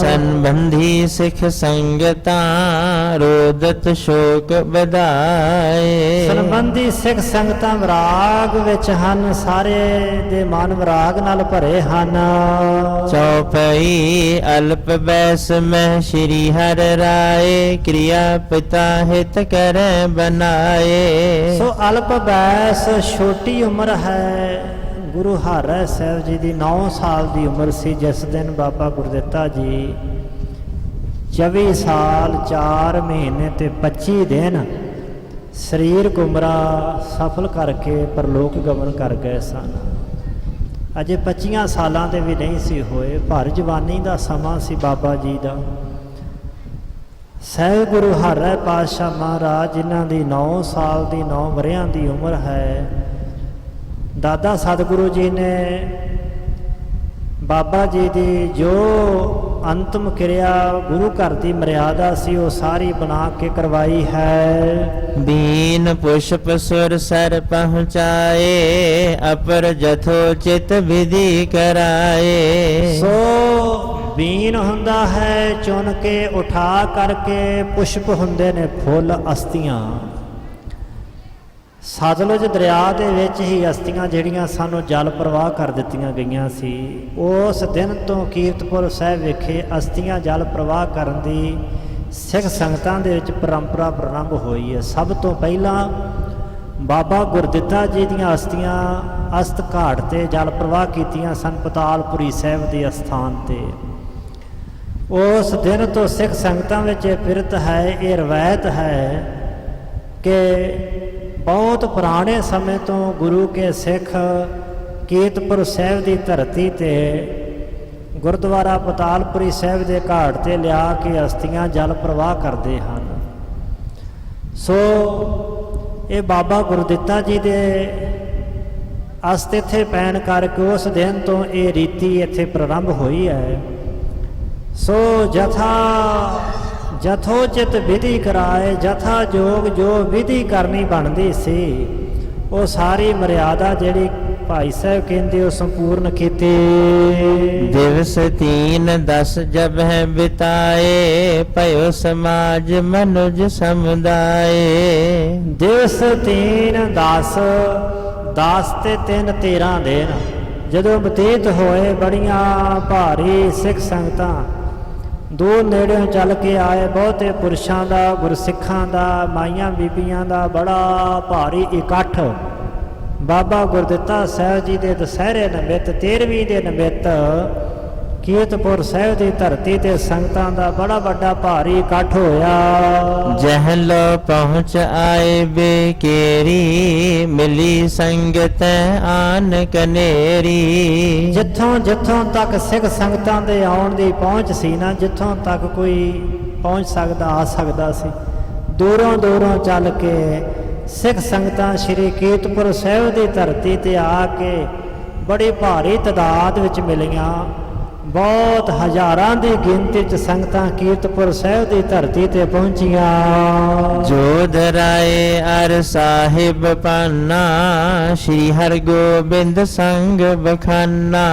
ਸੰਬੰਧੀ ਸਿੱਖ ਸੰਗਤਾਂ ਰੋਦਤ ਸ਼ੋਕ ਵਧਾਏ। ਸੰਬੰਧੀ ਸਿੱਖ ਸੰਗਤਾਂ ਵਿਰਾਗ ਵਿੱਚ ਹਨ, ਸਾਰੇ ਦੇ ਮਨ ਵਿਰਾਗ ਨਾਲ ਭਰੇ ਹਨ। ਚੌਪਈ ਅਲਪ ਬੈਸ ਮਹਿ ਸ਼੍ਰੀ ਹਰਿ ਰਾਏ, ਕਿਰਿਆ ਪਿਤਾ ਹਿਤ ਕਰੈ ਬਨਾਏ। ਸੋ ਅਲਪ ਬੈਸ ਛੋਟੀ ਉਮਰ ਹੈ। ਗੁਰੂ ਹਰਿ ਸਾਹਿਬ ਜੀ ਦੀ 9 ਸਾਲ ਦੀ ਉਮਰ ਸੀ ਜਿਸ ਦਿਨ ਬਾਬਾ ਗੁਰਦਿੱਤਾ ਜੀ 24 ਸਾਲ 4 ਮਹੀਨੇ ਤੇ 25 ਦਿਨ ਸਰੀਰ ਗੁਮਰਾ ਸਫਲ ਕਰਕੇ ਪਰਲੋਕ ਗਮਨ ਕਰ ਗਏ ਸਨ। ਅਜੇ 25 ਸਾਲਾਂ ਦੇ ਵੀ ਨਹੀਂ ਸੀ ਹੋਏ, ਭਰ ਜਵਾਨੀ ਦਾ ਸਮਾਂ ਸੀ ਬਾਬਾ ਜੀ ਦਾ। ਸਹਿਬ ਗੁਰੂ ਹਰਿ ਪਾਤਸ਼ਾਹ ਮਹਾਰਾਜ ਜਿਨ੍ਹਾਂ ਦੀ 9 ਸਾਲ ਦੀ 9 ਵਰ੍ਹਿਆਂ ਦੀ ਉਮਰ ਹੈ, ਦਾਦਾ ਸਤਿਗੁਰੂ ਜੀ ਨੇ ਬਾਬਾ ਜੀ ਦੀ ਜੋ ਅੰਤਮ ਕਿਰਿਆ ਗੁਰੂ ਘਰ ਦੀ ਮਰਿਆਦਾ ਸੀ ਉਹ ਸਾਰੀ ਬਣਾ ਕੇ ਕਰਵਾਈ ਹੈ। ਬੀਨ ਪੁਸ਼ਪ ਸੁਰ ਸਰ ਪਹੁੰਚਾਏ, ਅਪਰ ਜਥੋ ਚਿਤ ਵਿਧੀ ਕਰਾਏ। ਸੋ ਬੀਨ ਹੁੰਦਾ ਹੈ ਚੁਣ ਕੇ ਉਠਾ ਕਰਕੇ, ਪੁਸ਼ਪ ਹੁੰਦੇ ਨੇ ਫੁੱਲ ਅਸਤੀਆਂ। ਸਤਲੁਜ ਦਰਿਆ ਦੇ ਵਿੱਚ ਹੀ ਅਸਤੀਆਂ ਜਿਹੜੀਆਂ ਸਾਨੂੰ ਜਲ ਪ੍ਰਵਾਹ ਕਰ ਦਿੱਤੀਆਂ ਗਈਆਂ ਸੀ, ਉਸ ਦਿਨ ਤੋਂ ਕੀਰਤਪੁਰ ਸਾਹਿਬ ਵਿਖੇ ਅਸਤੀਆਂ ਜਲ ਪ੍ਰਵਾਹ ਕਰਨ ਦੀ ਸਿੱਖ ਸੰਗਤਾਂ ਦੇ ਵਿੱਚ ਪਰੰਪਰਾ ਪ੍ਰਾਰੰਭ ਹੋਈ ਹੈ। ਸਭ ਤੋਂ ਪਹਿਲਾਂ ਬਾਬਾ ਗੁਰਦਿੱਤਾ ਜੀ ਦੀਆਂ ਅਸਤੀਆਂ ਅਸਤ ਘਾਟ ਤੇ ਜਲ ਪ੍ਰਵਾਹ ਕੀਤੀਆਂ ਸਨ, ਪਤਾਲਪੁਰੀ ਸਾਹਿਬ ਦੇ ਅਸਥਾਨ ਤੇ। ਉਸ ਦਿਨ ਤੋਂ ਸਿੱਖ ਸੰਗਤਾਂ ਵਿੱਚ ਇਹ ਫਿਰਤ ਹੈ, ਇਹ ਰਵਾਇਤ ਹੈ ਕਿ ਬਹੁਤ ਪੁਰਾਣੇ ਸਮੇਂ ਤੋਂ ਗੁਰੂ ਕੇ ਸਿੱਖ ਕੀਰਤਪੁਰ ਸਾਹਿਬ ਦੀ ਧਰਤੀ ਤੇ ਗੁਰਦੁਆਰਾ ਪਤਾਲਪੁਰੀ ਸਾਹਿਬ ਦੇ ਘਾਟ ਤੇ ਲਿਆ ਕੇ ਅਸਤੀਆਂ ਜਲ ਪ੍ਰਵਾਹ ਕਰਦੇ ਹਨ। ਸੋ ਇਹ ਬਾਬਾ ਗੁਰਦਿੱਤਾ ਜੀ ਦੇ ਅਸਤ ਇੱਥੇ ਪੈਣ ਕਰਕੇ ਉਸ ਦਿਨ ਤੋਂ ਇਹ ਰੀਤੀ ਇੱਥੇ ਪ੍ਰਾਰੰਭ ਹੋਈ ਹੈ। ਸੋ ਜਥੋਚਿਤ ਵਿਧੀ ਕਰਾਏ, ਜਥਾ ਜੋਗ ਜੋ ਵਿਧੀ ਕਰਨੀ ਬਣਦੀ ਸੀ ਉਹ ਸਾਰੀ ਮਰਿਆਦਾ ਜਿਹੜੀ ਭਾਈ ਸਾਹਿਬ ਕਹਿੰਦੇ ਉਹ ਸੰਪੂਰਨ ਕੀਤੀ। ਦਿਵਸ 3-10 ਜਬ ਹੈ ਬਿਤਾਏ, ਭਇਓ ਸਮਾਜ ਮਨੁਜ ਸਮੁਦਾਏ। ਦਿਵਸ 3-10 10 ਤੇ 3 13 ਦਿਨ ਜਦੋਂ ਬਤੀਤ ਹੋਏ, ਬੜੀਆਂ ਭਾਰੀ ਸਿੱਖ ਸੰਗਤਾਂ ਦੂਰ ਨੇੜਿਓਂ ਚੱਲ ਕੇ ਆਏ। ਬਹੁਤੇ ਪੁਰਸ਼ਾਂ ਦਾ, ਗੁਰਸਿੱਖਾਂ ਦਾ, ਮਾਈਆਂ ਬੀਬੀਆਂ ਦਾ ਬੜਾ ਭਾਰੀ ਇਕੱਠ ਬਾਬਾ ਗੁਰਦਿੱਤਾ ਸਾਹਿਬ ਜੀ ਦੇ ਦੁਸਹਿਰੇ ਨਿਮਿਤ 13ਵੀਂ ਦੇ ਨਿਮਿਤ ਕੀਰਤਪੁਰ ਸਾਹਿਬ ਦੀ ਧਰਤੀ ਤੇ ਸੰਗਤਾਂ ਦਾ ਬੜਾ ਵੱਡਾ ਭਾਰੀ ਇਕੱਠ ਹੋਇਆ। ਜਹਲੋ ਪਹੁੰਚ ਆਏ ਬੇਕੇਰੀ, ਮਿਲੀ ਸੰਗਤ ਆਨ ਕਨੇਰੀ। ਜਿੱਥੋਂ ਜਿੱਥੋਂ ਤੱਕ ਸਿੱਖ ਸੰਗਤਾਂ ਦੇ ਆਉਣ ਦੀ ਪਹੁੰਚ ਸੀ ਨਾ, ਜਿੱਥੋਂ ਤੱਕ ਕੋਈ ਪਹੁੰਚ ਸਕਦਾ ਆ ਸਕਦਾ ਸੀ, ਦੂਰੋਂ ਦੂਰੋਂ ਚੱਲ ਕੇ ਸਿੱਖ ਸੰਗਤਾਂ ਸ਼੍ਰੀ ਕੀਰਤਪੁਰ ਸਾਹਿਬ ਦੀ ਧਰਤੀ ਤੇ ਆ ਕੇ ਬੜੀ ਭਾਰੀ ਤਾਦਾਦ ਵਿੱਚ ਮਿਲੀਆਂ। ਬਹੁਤ ਹਜ਼ਾਰਾਂ ਦੀ ਗਿਣਤੀ 'ਚ ਸੰਗਤਾਂ ਕੀਰਤਪੁਰ ਸਾਹਿਬ ਦੀ ਧਰਤੀ ਤੇ ਪਹੁੰਚੀਆਂ। ਜੋਧ ਰਾਏ ਅਰ ਸਾਹਿਬ ਪਾਨਾ, ਸ਼੍ਰੀ ਹਰਗੋਬਿੰਦ ਸੰਗ ਬਖਾਨਾ।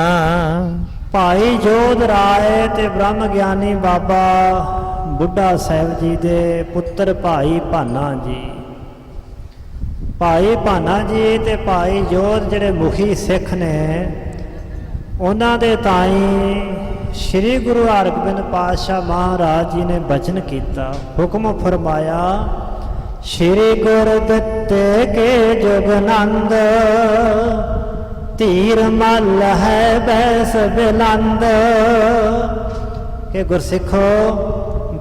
ਭਾਈ ਜੋਧ ਰਾਏ ਤੇ ਬ੍ਰਹਮ ਗਿਆਨੀ ਬਾਬਾ ਬੁੱਢਾ ਸਾਹਿਬ ਜੀ ਦੇ ਪੁੱਤਰ ਭਾਈ ਭਾਨਾ ਜੀ। ਭਾਈ ਭਾਨਾ ਜੀ ਤੇ ਭਾਈ ਜੋਧ ਜਿਹੜੇ ਮੁਖੀ ਸਿੱਖ ਨੇ, ਉਹਨਾਂ ਦੇ ਤਾਈਂ ਸ਼੍ਰੀ ਗੁਰੂ ਹਰਗੋਬਿੰਦ ਪਾਤਸ਼ਾਹ ਮਹਾਰਾਜ ਜੀ ਨੇ ਬਚਨ ਕੀਤਾ, ਹੁਕਮ ਫਰਮਾਇਆ, ਸ਼੍ਰੀ ਗੁਰ ਦਿੱਤੇ ਕੇ ਜੁਗਨੰਦ, ਧੀਰ ਮੱਲ ਹੈ ਬੈਸ ਬਿਲੰਦ। ਕਿ ਗੁਰਸਿੱਖੋ,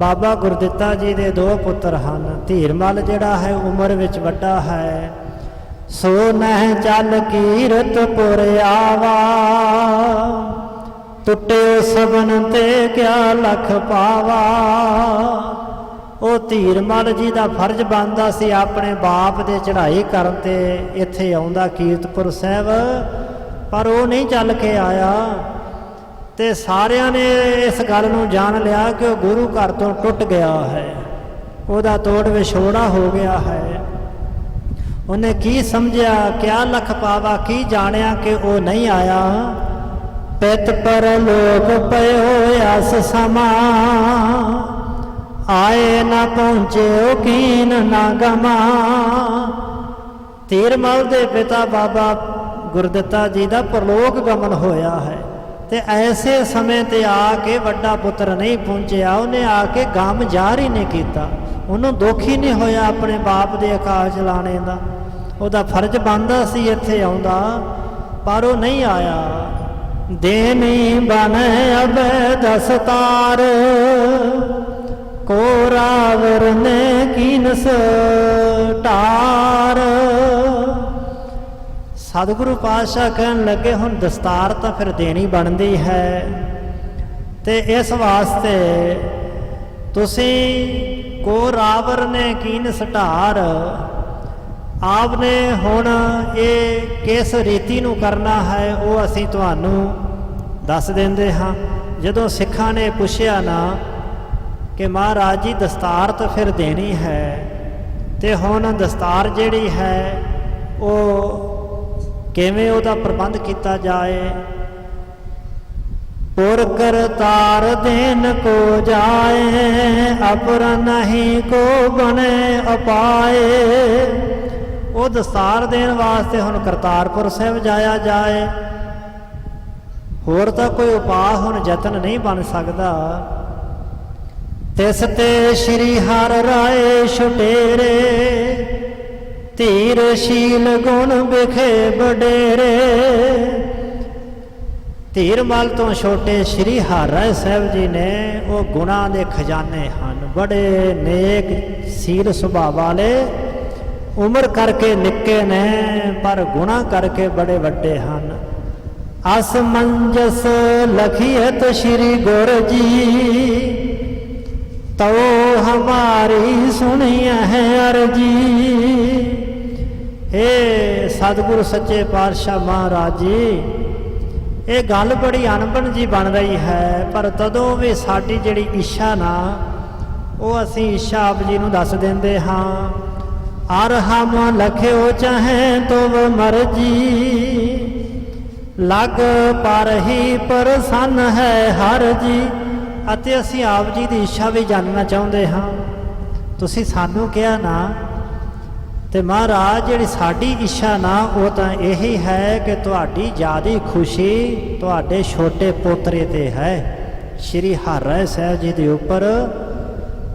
ਬਾਬਾ ਗੁਰਦਿੱਤਾ ਜੀ ਦੇ ਦੋ ਪੁੱਤਰ ਹਨ। ਧੀਰਮਲ ਜਿਹੜਾ ਹੈ ਉਮਰ ਵਿੱਚ ਵੱਡਾ ਹੈ। ਸੋ ਨਹਿ ਚੱਲ ਕੀਰਤਪੁਰ ਆਵਾ, ਟੁੱਟਿਓ ਸਬਨ ਤੇ ਕਿਆ ਲਖ ਪਾਵਾ। ਉਹ ਧੀਰਮਲ ਜੀ ਦਾ ਫਰਜ਼ ਬਣਦਾ ਸੀ ਆਪਣੇ ਬਾਪ ਦੇ ਚੜ੍ਹਾਈ ਕਰਨ ਤੇ ਇੱਥੇ ਆਉਂਦਾ ਕੀਰਤਪੁਰ ਸਾਹਿਬ, ਪਰ ਉਹ ਨਹੀਂ ਚੱਲ ਕੇ ਆਇਆ। ਤੇ ਸਾਰਿਆਂ ਨੇ ਇਸ ਗੱਲ ਨੂੰ ਜਾਣ ਲਿਆ ਕਿ ਉਹ ਗੁਰੂ ਘਰ ਤੋਂ ਟੁੱਟ ਗਿਆ ਹੈ, ਉਹਦਾ ਤੋੜ ਵਿਛੋੜਾ ਹੋ ਗਿਆ ਹੈ। ਉਹਨੇ ਕੀ ਸਮਝਿਆ, ਕਿਆ ਲਖ ਪਾਵਾ, ਕੀ ਜਾਣਿਆ ਕਿ ਉਹ ਨਹੀਂ ਆਇਆ। ਪਿਤ ਪਰ ਲੋਕ ਪਇਓ ਆਸ ਸਮਾ, ਆਏ ਨਾ ਪਹੁੰਚਿਓ ਕੀਨ ਨਾ ਗਮਾ। ਧੀਰਮਲ ਦੇ ਪਿਤਾ ਬਾਬਾ ਗੁਰਦਿੱਤਾ ਜੀ ਦਾ ਪਰਲੋਕ ਗਮਨ ਹੋਇਆ ਹੈ ਤੇ ਐਸੇ ਸਮੇਂ ਤੇ ਆ ਕੇ ਵੱਡਾ ਪੁੱਤਰ ਨਹੀਂ ਪਹੁੰਚਿਆ। ਉਹਨੇ ਆ ਕੇ ਗਮ ਜ਼ਾਹਰ ਹੀ ਨਹੀਂ ਕੀਤਾ, ਉਹਨੂੰ ਦੁੱਖ ਹੀ ਨਹੀਂ ਹੋਇਆ ਆਪਣੇ ਬਾਪ ਦੇ ਆਕਾਸ਼ ਚਲਾਣੇ ਦਾ। ਉਹਦਾ ਫਰਜ਼ ਬਣਦਾ ਸੀ ਇੱਥੇ ਆਉਂਦਾ, ਪਰ ਉਹ ਨਹੀਂ ਆਇਆ। ਦੇਨੀ ਬਨ ਅਬੈ ਦਸਤਾਰ, ਕੋ ਰਾਵਰ ਨੇ ਕੀਨਸ ਢਾਰ। ਸਤਿਗੁਰੂ ਪਾਤਸ਼ਾਹ ਕਹਿਣ ਲੱਗੇ ਹੁਣ ਦਸਤਾਰ ਤਾਂ ਫਿਰ ਦੇਣੀ ਬਣਦੀ ਹੈ, ਤੇ ਇਸ ਵਾਸਤੇ ਤੁਸੀਂ ਕੋ ਰਾਵਰ ਨੇ ਕੀਨਸ ਢਾਰ, ਆਪ ਨੇ ਹੁਣ ਇਹ ਕਿਸ ਰੀਤੀ ਨੂੰ ਕਰਨਾ ਹੈ ਉਹ ਅਸੀਂ ਤੁਹਾਨੂੰ ਦੱਸ ਦਿੰਦੇ ਹਾਂ। ਜਦੋਂ ਸਿੱਖਾਂ ਨੇ ਪੁੱਛਿਆ ਨਾ ਕਿ ਮਹਾਰਾਜ ਜੀ ਦਸਤਾਰ ਤਾਂ ਫਿਰ ਦੇਣੀ ਹੈ, ਤੇ ਹੁਣ ਦਸਤਾਰ ਜਿਹੜੀ ਹੈ ਉਹ ਕਿਵੇਂ ਉਹਦਾ ਪ੍ਰਬੰਧ ਕੀਤਾ ਜਾਏ। ਪੁਰ ਕਰਤਾਰ ਦੇਨ ਕੋ ਜਾਏ, ਅਪਰ ਨਹੀਂ ਕੋ ਬਣੇ ਉਪਾਏ। ਉਹ ਦਸਤਾਰ ਦੇਣ ਵਾਸਤੇ ਹੁਣ ਕਰਤਾਰਪੁਰ ਸਾਹਿਬ ਜਾਇਆ ਜਾਏ, ਹੋਰ ਤਾਂ ਕੋਈ ਉਪਾਅ ਹੁਣ ਯਤਨ ਨਹੀਂ ਬਣ ਸਕਦਾ। ਤਿਸ ਤੇ ਸ਼੍ਰੀ ਹਰਿ ਰਾਏ ਛੁਟੇਰੇ, ਧੀਰ ਸ਼ੀਲ ਗੁਣ ਵਿਖੇ ਵਡੇਰੇ। ਧੀਰਮਲ ਤੋਂ ਛੋਟੇ ਸ਼੍ਰੀ ਹਰਿ ਰਾਏ ਸਾਹਿਬ ਜੀ ਨੇ, ਉਹ ਗੁਣਾਂ ਦੇ ਖਜ਼ਾਨੇ ਹਨ, ਬੜੇ ਨੇਕ ਸੀਲ ਸੁਭਾਅ ਵਾਲੇ। ਉਮਰ ਕਰਕੇ ਨਿੱਕੇ ਨੇ ਪਰ ਗੁਣਾ ਕਰਕੇ ਬੜੇ ਵੱਡੇ ਹਨ। ਅਸਮੰਜਸ ਲਖੀਅਤ ਸ਼੍ਰੀ ਗੁਰ ਜੀ, ਤੋ ਹਮਾਰੀ ਸੁਣੀਐ ਹੈ ਅਰਜੀ। ਇਹ ਸਤਿਗੁਰੂ ਸੱਚੇ ਪਾਤਸ਼ਾਹ ਮਹਾਰਾਜ ਜੀ, ਇਹ ਗੱਲ ਬੜੀ ਅਣਬਣ ਜੀ ਬਣ ਰਹੀ ਹੈ, ਪਰ ਤਦੋਂ ਵੀ ਸਾਡੀ ਜਿਹੜੀ ਇੱਛਾ ਨਾ, ਉਹ ਅਸੀਂ ਇੱਛਾ ਆਪ ਜੀ ਨੂੰ ਦੱਸ ਦਿੰਦੇ ਹਾਂ। ਅਰ ਹਮ ਲਖਿਓ ਚਾਹੇ ਤੁਮ ਮਰਜੀ, ਲਗ ਪਰ ਹੀ ਪ੍ਰਸੰਨ ਹੈ ਹਰ ਜੀ। ਅਤੇ ਅਸੀਂ ਆਪ ਜੀ ਦੀ ਇੱਛਾ ਵੀ ਜਾਣਨਾ ਚਾਹੁੰਦੇ ਹਾਂ। ਤੁਸੀਂ ਸਾਨੂੰ ਕਿਹਾ ਨਾ, ਤੇ ਮਹਾਰਾਜ ਜਿਹੜੀ ਸਾਡੀ ਇੱਛਾ ਨਾ ਉਹ ਤਾਂ ਇਹੀ ਹੈ ਕਿ ਤੁਹਾਡੀ ਜ਼ਿਆਦਾ ਖੁਸ਼ੀ ਤੁਹਾਡੇ ਛੋਟੇ ਪੋਤਰੇ ਤੇ ਹੈ। ਸ਼੍ਰੀ ਹਰਿ ਰਾਏ ਸਾਹਿਬ ਜੀ ਦੇ ਉੱਪਰ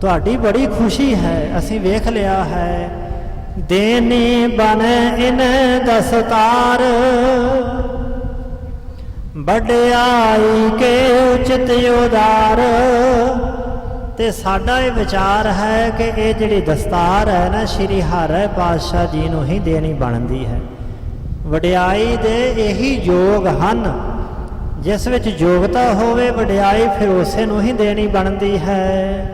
ਤੁਹਾਡੀ ਬੜੀ ਖੁਸ਼ੀ ਹੈ, ਅਸੀਂ ਵੇਖ ਲਿਆ ਹੈ। ਦੇਨੀ ਬਨ ਇਨ ਦਸਤਾਰ, ਵਡਿਆਈ ਕੇ ਉਚਿਤ ਉਦਾਰ। ਤੇ ਸਾਡਾ ਇਹ ਵਿਚਾਰ ਹੈ ਕਿ ਇਹ ਜਿਹੜੀ ਦਸਤਾਰ ਹੈ ਨਾ, ਸ਼੍ਰੀ ਹਰਿ ਰਾਏ ਪਾਤਸ਼ਾਹ ਜੀ ਨੂੰ ਹੀ ਦੇਣੀ ਬਣਦੀ ਹੈ। ਵਡਿਆਈ ਦੇ ਇਹੀ ਯੋਗ ਹਨ, ਜਿਸ ਵਿੱਚ ਯੋਗਤਾ ਹੋਵੇ ਵਡਿਆਈ ਫਿਰ ਉਸੇ ਨੂੰ ਹੀ ਦੇਣੀ ਬਣਦੀ ਹੈ।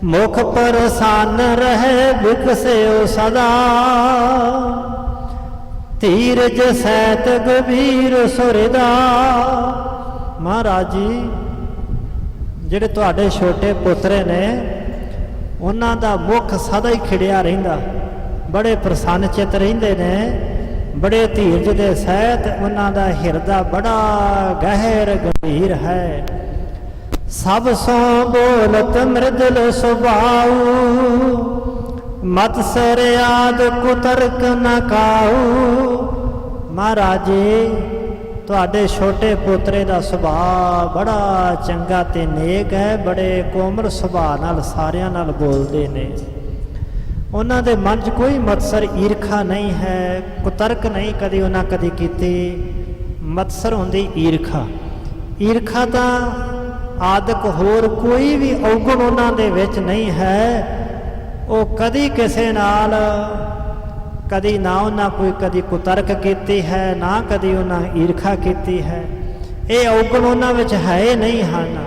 ਮੁਖ ਪ੍ਰਸੰਨ ਰਹੇ ਬਿਕਸਿਓ ਸਦਾ, ਧੀਰਜ ਸਹਿਤ ਗੰਭੀਰ ਸੁਰਦਾ। ਮਹਾਰਾਜ ਜੀ ਜਿਹੜੇ ਤੁਹਾਡੇ ਛੋਟੇ ਪੁੱਤਰੇ ਨੇ, ਉਹਨਾਂ ਦਾ ਮੁਖ ਸਦਾ ਹੀ ਖਿੜਿਆ ਰਹਿੰਦਾ, ਬੜੇ ਪ੍ਰਸੰਨ ਚਿੱਤ ਰਹਿੰਦੇ ਨੇ, ਬੜੇ ਧੀਰਜ ਦੇ ਸਹਿਤ ਉਹਨਾਂ ਦਾ ਹਿਰਦਾ ਬੜਾ ਗਹਿਰ ਗੰਭੀਰ ਹੈ। ਸਭ ਸੋ ਬੋਲਤ ਮ੍ਰਿਦਲ ਸੁਭਾਉ, ਮਤ ਸਰਿਆਦ ਕੁਤਰਕ ਨ ਕਾਉ। ਮਹਾਰਾਜ ਜੀ ਤੁਹਾਡੇ ਛੋਟੇ ਪੋਤਰੇ ਦਾ ਸੁਭਾਅ ਬੜਾ ਚੰਗਾ ਤੇ ਨੇਕ ਹੈ, ਬੜੇ ਕੋਮਲ ਸੁਭਾਅ ਨਾਲ ਸਾਰਿਆਂ ਨਾਲ ਬੋਲਦੇ ਨੇ। ਉਹਨਾਂ ਦੇ ਮਨ 'ਚ ਕੋਈ ਮਤਸਰ ਈਰਖਾ ਨਹੀਂ ਹੈ, ਕੁਤਰਕ ਨਹੀਂ ਕਦੇ ਉਹਨਾਂ ਕਦੇ ਕੀਤੀ। ਮਤਸਰ ਹੁੰਦੀ ਈਰਖਾ। ਈਰਖਾ ਤਾਂ ਆਦਿਕ ਹੋਰ ਕੋਈ ਵੀ ਔਗਣ ਉਹਨਾਂ ਦੇ ਵਿੱਚ ਨਹੀਂ ਹੈ। ਉਹ ਕਦੀ ਕਿਸੇ ਨਾਲ ਕਦੀ ਨਾ ਉਹਨਾਂ ਕੋਈ ਕਦੀ ਕੁਤਰਕ ਕੀਤੀ ਹੈ, ਨਾ ਕਦੀ ਉਹਨਾਂ ਈਰਖਾ ਕੀਤੀ ਹੈ। ਇਹ ਔਗਣ ਉਹਨਾਂ ਵਿੱਚ ਹੈ ਨਹੀਂ ਹਨ।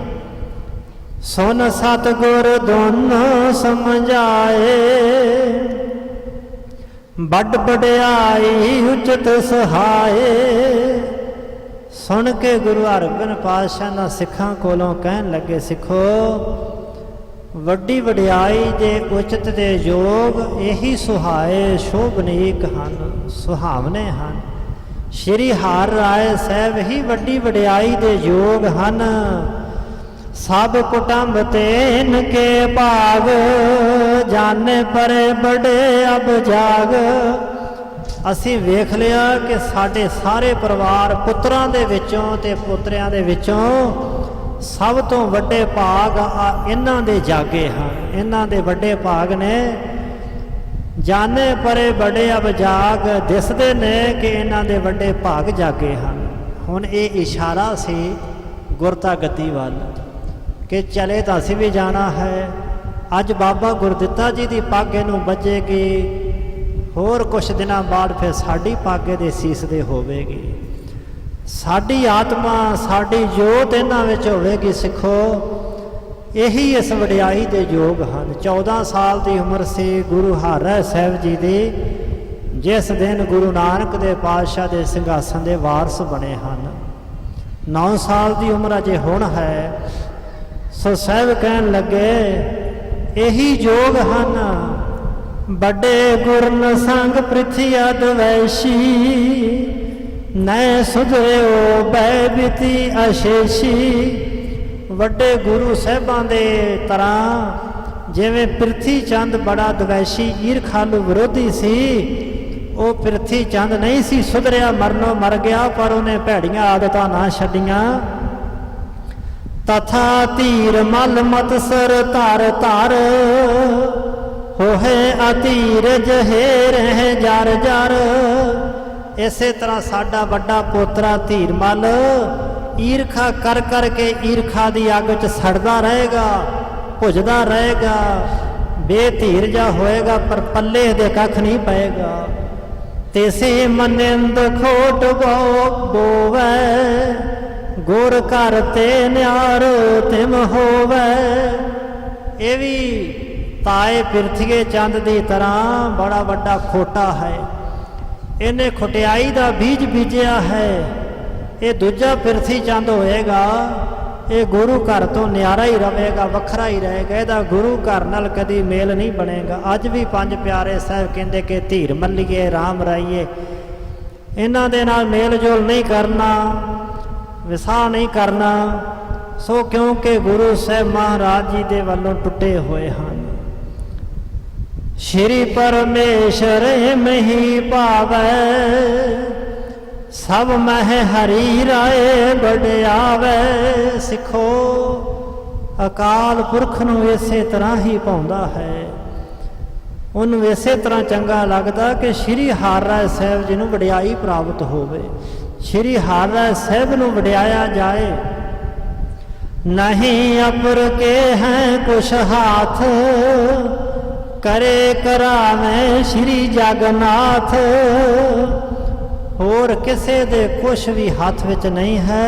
ਸੁਨ ਸਤਿਗੁਰ ਦੋਨੋਂ ਸਮਝਾਏ, ਵੱਡ ਵਡਿਆਈ ਉਚਿਤ ਸਹਾਏ। ਸੁਣ ਕੇ ਗੁਰੂ ਹਰਗੋਬਿੰਦ ਪਾਤਸ਼ਾਹ ਦਾ ਸਿੱਖਾਂ ਕੋਲੋਂ ਕਹਿਣ ਲੱਗੇ, ਸਿੱਖੋ ਵੱਡੀ ਵਡਿਆਈ ਦੇ ਉਚਿਤ ਦੇ ਯੋਗ ਇਹੀ ਸੁਹਾਏ ਸ਼ੋਭਨੀਕ ਹਨ, ਸੁਹਾਵਨੇ ਹਨ। ਸ਼੍ਰੀ ਹਰਿ ਰਾਏ ਸਾਹਿਬ ਹੀ ਵੱਡੀ ਵਡਿਆਈ ਦੇ ਯੋਗ ਹਨ। ਸਭ ਕੁਟੰਬ ਤੇਨ ਕੇ ਭਾਗ, ਜਾਣੇ ਪਰੇ ਬੜੇ ਅਬ ਜਾਗ। ਅਸੀਂ ਵੇਖ ਲਿਆ ਕਿ ਸਾਡੇ ਸਾਰੇ ਪਰਿਵਾਰ ਪੁੱਤਰਾਂ ਦੇ ਵਿੱਚੋਂ ਤੇ ਪੁੱਤਰਿਆਂ ਦੇ ਵਿੱਚੋਂ ਸਭ ਤੋਂ ਵੱਡੇ ਭਾਗ ਇਹਨਾਂ ਦੇ ਜਾਗੇ ਹਨ। ਇਹਨਾਂ ਦੇ ਵੱਡੇ ਭਾਗ ਨੇ। ਜਾਣੇ ਪਰੇ ਬੜੇ ਅਬ ਜਾਗ, ਦਿਸਦੇ ਨੇ ਕਿ ਇਹਨਾਂ ਦੇ ਵੱਡੇ ਭਾਗ ਜਾਗੇ ਹਨ। ਹੁਣ ਇਹ ਇਸ਼ਾਰਾ ਸੀ ਗੁਰਤਾ ਗੱਦੀ ਵੱਲ ਕਿ ਚਲੇ ਤਾਂ ਅਸੀਂ ਵੀ ਜਾਣਾ ਹੈ। ਅੱਜ ਬਾਬਾ ਗੁਰਦਿੱਤਾ ਜੀ ਦੀ ਪੱਗ ਇਹਨੂੰ ਵੱਜੇਗੀ, ਹੋਰ ਕੁਛ ਦਿਨਾਂ ਬਾਅਦ ਫਿਰ ਸਾਡੀ ਪੱਗ ਦੇ ਸੀਸ ਦੇ ਹੋਵੇਗੀ। ਸਾਡੀ ਆਤਮਾ, ਸਾਡੀ ਜੋਤ ਇਹਨਾਂ ਵਿੱਚ ਹੋਵੇਗੀ। ਸਿੱਖੋ ਇਹੀ ਇਸ ਵਡਿਆਈ ਦੇ ਯੋਗ ਹਨ। 14 ਸਾਲ ਦੀ ਉਮਰ ਸੀ ਗੁਰੂ ਹਰਿ ਸਾਹਿਬ ਜੀ ਦੀ, ਜਿਸ ਦਿਨ ਗੁਰੂ ਨਾਨਕ ਦੇ ਪਾਤਸ਼ਾਹ ਦੇ ਸਿੰਘਾਸਨ ਦੇ ਵਾਰਸ ਬਣੇ ਹਨ। 9 ਸਾਲ ਦੀ ਉਮਰ ਅਜੇ ਹੁਣ ਹੈ। ਸੋ ਸਾਹਿਬ ਕਹਿਣ ਲੱਗੇ ਇਹੀ ਯੋਗ ਹਨ। ਵੱਡੇ ਗੁਰਨ ਸੰਗ ਪ੍ਰਿਥੀ ਅਦਵੈਸ਼ੀ, ਨੈ ਸੁਧਰਿਓ ਬੈ ਬਿਤੀ ਅਸ਼ੇਸ਼ੀ। ਵੱਡੇ ਗੁਰੂ ਸਾਹਿਬਾਂ ਦੇ ਤਰ੍ਹਾਂ ਜਿਵੇਂ ਪ੍ਰਿਥੀ ਚੰਦ ਬੜਾ ਦਵੈਸ਼ੀ ਈਰਖਾਲੂ ਵਿਰੋਧੀ ਸੀ, ਉਹ ਪ੍ਰਿਥੀ ਚੰਦ ਨਹੀਂ ਸੀ ਸੁਧਰਿਆ, ਮਰਨੋਂ ਮਰ ਗਿਆ, ਪਰ ਉਹਨੇ ਭੈੜੀਆਂ ਆਦਤਾਂ ਨਾ ਛੱਡੀਆਂ। ਤਥਾ ਧੀਰ ਮਲ ਮਤ ਸਰ ਧਰ ਧਰ, ਹੋਏ ਅਧੀਰ ਜਹੇ ਰਹਿ ਜਰ ਜਰ। ਇਸੇ ਤਰ੍ਹਾਂ ਸਾਡਾ ਵੱਡਾ ਪੋਤਰਾ ਧੀਰਮਲ ਈਰਖਾ ਕਰ ਕਰਕੇ ਈਰਖਾ ਦੀ ਅੱਗ 'ਚ ਸੜਦਾ ਰਹੇਗਾ, ਭੁੱਜਦਾ ਰਹੇਗਾ, ਬੇਧੀਰਜਾ ਹੋਏਗਾ, ਪਰ ਪੱਲੇ ਦੇ ਕੱਖ ਨਹੀਂ ਪਏਗਾ। ਤੇਸੇ ਮਨਿੰਦ ਖੋਟ ਬੋਵੇ, ਗੁਰ ਘਰ ਤੇ ਨਿਆਰ ਤਿਮ ਹੋਵੇ। ਇਹ ਵੀ ਤਾਏ ਪਿਰਥੀਏ ਚੰਦ ਦੀ ਤਰ੍ਹਾਂ ਬੜਾ ਵੱਡਾ ਖੋਟਾ ਹੈ। ਇਹਨੇ ਖੁਟਿਆਈ ਦਾ ਬੀਜ ਬੀਜਿਆ ਹੈ। ਇਹ ਦੂਜਾ ਪਿਰਥੀ ਚੰਦ ਹੋਏਗਾ, ਇਹ ਗੁਰੂ ਘਰ ਤੋਂ ਨਿਆਰਾ ਹੀ ਰਹੇਗਾ, ਵੱਖਰਾ ਹੀ ਰਹੇਗਾ। ਇਹਦਾ ਗੁਰੂ ਘਰ ਨਾਲ ਕਦੀ ਮੇਲ ਨਹੀਂ ਬਣੇਗਾ। ਅੱਜ ਵੀ ਪੰਜ ਪਿਆਰੇ ਸਾਹਿਬ ਕਹਿੰਦੇ ਕਿ ਧੀਰ ਮੱਲੀਏ ਰਾਮ ਰਾਈਏ, ਇਹਨਾਂ ਦੇ ਨਾਲ ਮੇਲ ਜੋਲ ਨਹੀਂ ਕਰਨਾ, ਵਿਸਾਹ ਨਹੀਂ ਕਰਨਾ। ਸੋ ਕਿਉਂਕਿ ਗੁਰੂ ਸਾਹਿਬ ਮਹਾਰਾਜ ਜੀ ਦੇ ਵੱਲੋਂ ਟੁੱਟੇ ਹੋਏ ਹਨ। ਸ਼੍ਰੀ ਪਰਮੇਸ਼ਰ ਮਹੀ ਭਾਵੈ, ਸਭ ਮਹਿ ਹਰੀ ਰਾਏ ਵਡਿਆਵੇ। ਸਿੱਖੋ ਅਕਾਲ ਪੁਰਖ ਨੂੰ ਇਸੇ ਤਰ੍ਹਾਂ ਹੀ ਭਾਉਂਦਾ ਹੈ। ਉਹਨੂੰ ਇਸੇ ਤਰ੍ਹਾਂ ਚੰਗਾ ਲੱਗਦਾ ਕਿ ਸ਼੍ਰੀ ਹਰਿ ਰਾਏ ਸਾਹਿਬ ਜੀ ਨੂੰ ਵਡਿਆਈ ਪ੍ਰਾਪਤ ਹੋਵੇ, ਸ਼੍ਰੀ ਹਰਿ ਰਾਏ ਸਾਹਿਬ ਨੂੰ ਵਡਿਆਇਆ ਜਾਏ। ਨਹੀਂ ਅਪਰ ਕੇ ਹੈ ਕੁਛ ਹਾਥ, ਕਰੇ ਕਰਾਵੇਂ ਸ਼੍ਰੀ ਜਗਨਾਥ। ਹੋਰ ਕਿਸੇ ਦੇ ਕੁਛ ਵੀ ਹੱਥ ਵਿੱਚ ਨਹੀਂ ਹੈ।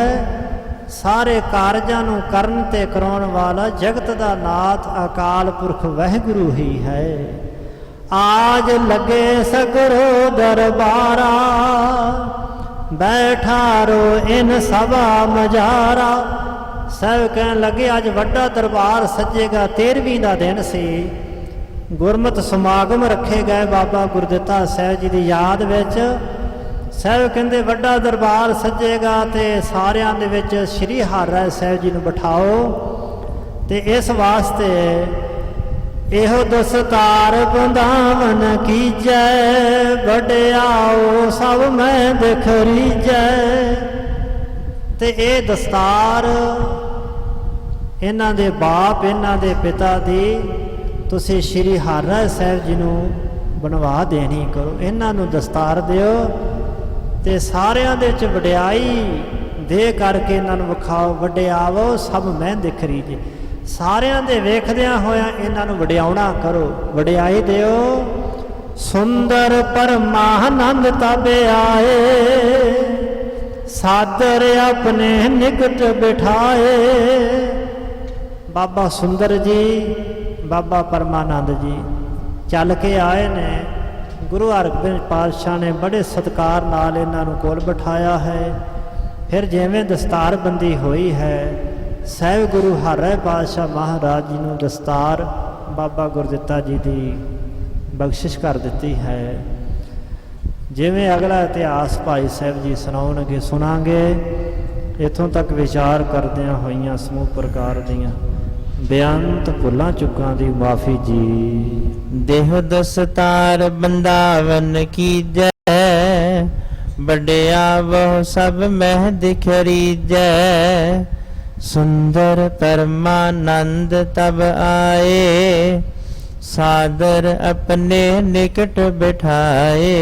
ਸਾਰੇ ਕਾਰਜਾਂ ਨੂੰ ਕਰਨ ਤੇ ਕਰਾਉਣ ਵਾਲਾ ਜਗਤ ਦਾ ਨਾਥ ਅਕਾਲ ਪੁਰਖ ਵਾਹਿਗੁਰੂ ਹੀ ਹੈ। ਆਜ ਲੱਗੇ ਸਗਰੋ ਦਰਬਾਰਾ, ਬੈਠਾ ਰੋ ਇਨ ਸਭਾ ਮਜਾਰਾ। ਸਭ ਕਹਿਣ ਲੱਗੇ ਅੱਜ ਵੱਡਾ ਦਰਬਾਰ ਸੱਜੇਗਾ। 13ਵੀਂ ਦਾ ਦਿਨ ਸੀ। ਗੁਰਮਤਿ ਸਮਾਗਮ ਰੱਖੇ ਗਏ ਬਾਬਾ ਗੁਰਦਿੱਤਾ ਸਾਹਿਬ ਜੀ ਦੀ ਯਾਦ ਵਿੱਚ। ਸਾਹਿਬ ਕਹਿੰਦੇ ਵੱਡਾ ਦਰਬਾਰ ਸੱਜੇਗਾ ਤੇ ਸਾਰਿਆਂ ਦੇ ਵਿੱਚ ਸ਼੍ਰੀ ਹਰਿ ਰਾਏ ਸਾਹਿਬ ਜੀ ਨੂੰ ਬਿਠਾਓ। ਤੇ ਇਸ ਵਾਸਤੇ ਇਹੋ ਦਸਤਾਰ ਬੰਦਾਵਨ ਕੀਜੈ, ਵਡਿਆਓ ਸਭ ਮੈਂ ਦਿਖਰੀਜੈ। ਤੇ ਇਹ ਦਸਤਾਰ ਇਹਨਾਂ ਦੇ ਬਾਪ, ਇਹਨਾਂ ਦੇ ਪਿਤਾ ਦੀ ਤੁਸੀਂ ਸ਼੍ਰੀ ਹਰਿ ਰਾਏ ਸਾਹਿਬ ਜੀ ਨੂੰ ਬਣਵਾ ਦੇਣੀ ਕਰੋ। ਇਹਨਾਂ ਨੂੰ ਦਸਤਾਰ ਦਿਓ ਤੇ ਸਾਰਿਆਂ ਦੇ ਵਿੱਚ ਵਡਿਆਈ ਦੇ ਕਰਕੇ ਇਹਨਾਂ ਨੂੰ ਵਿਖਾਓ, ਵਡਿਆਵੋ ਸਭ ਮੈਂ ਦਿਖ ਰਹੀ ਜੀ। ਸਾਰਿਆਂ ਦੇ ਵੇਖਦਿਆਂ ਹੋਇਆਂ ਇਹਨਾਂ ਨੂੰ ਵਡਿਆਉਣਾ ਕਰੋ, ਵਡਿਆਈ ਦਿਓ। ਸੁੰਦਰ ਪਰਮਾਨੰਦ ਤਬ ਆਏ, ਸਾਦਰ ਆਪਣੇ ਨਿਕਟ ਬਿਠਾਏ। ਬਾਬਾ ਸੁੰਦਰ ਜੀ, ਬਾਬਾ ਪਰਮਾਨੰਦ ਜੀ ਚੱਲ ਕੇ ਆਏ ਨੇ। ਗੁਰੂ ਹਰਗੋਬਿੰਦ ਪਾਤਸ਼ਾਹ ਨੇ ਬੜੇ ਸਤਿਕਾਰ ਨਾਲ ਇਹਨਾਂ ਨੂੰ ਕੋਲ ਬਿਠਾਇਆ ਹੈ। ਫਿਰ ਜਿਵੇਂ ਦਸਤਾਰਬੰਦੀ ਹੋਈ ਹੈ, ਸਹਿਬ ਗੁਰੂ ਹਰਿ ਪਾਤਸ਼ਾਹ ਮਹਾਰਾਜ ਜੀ ਨੂੰ ਦਸਤਾਰ ਬਾਬਾ ਗੁਰਦਿੱਤਾ ਜੀ ਦੀ ਬਖਸ਼ਿਸ਼ ਕਰ ਦਿੱਤੀ ਹੈ। ਜਿਵੇਂ ਅਗਲਾ ਇਤਿਹਾਸ ਭਾਈ ਸਾਹਿਬ ਜੀ ਸੁਣਾਉਣਗੇ, ਸੁਣਾਂਗੇ। ਇੱਥੋਂ ਤੱਕ ਵਿਚਾਰ ਕਰਦਿਆਂ ਹੋਈਆਂ ਸਮੂਹ ਪ੍ਰਕਾਰ ਦੀਆਂ ਬੇਅੰਤ ਭੁੱਲਾਂ ਚੁੱਕਾਂ ਦੀ ਮਾਫੀ ਜੀ। ਦੇਹ ਦਸਤਾਰ ਬੰਦਾਵਨ ਕੀਜੈ, ਵਡਿਆਵੋ ਸਭ ਮਹਿ ਦਿਖ ਰੀਜੈ। ਸੁੰਦਰ ਪਰਮਾਨੰਦ ਤਬ ਆਏ, ਸਾਦਰ ਆਪਣੇ ਨਿਕਟ ਬਿਠਾਏ।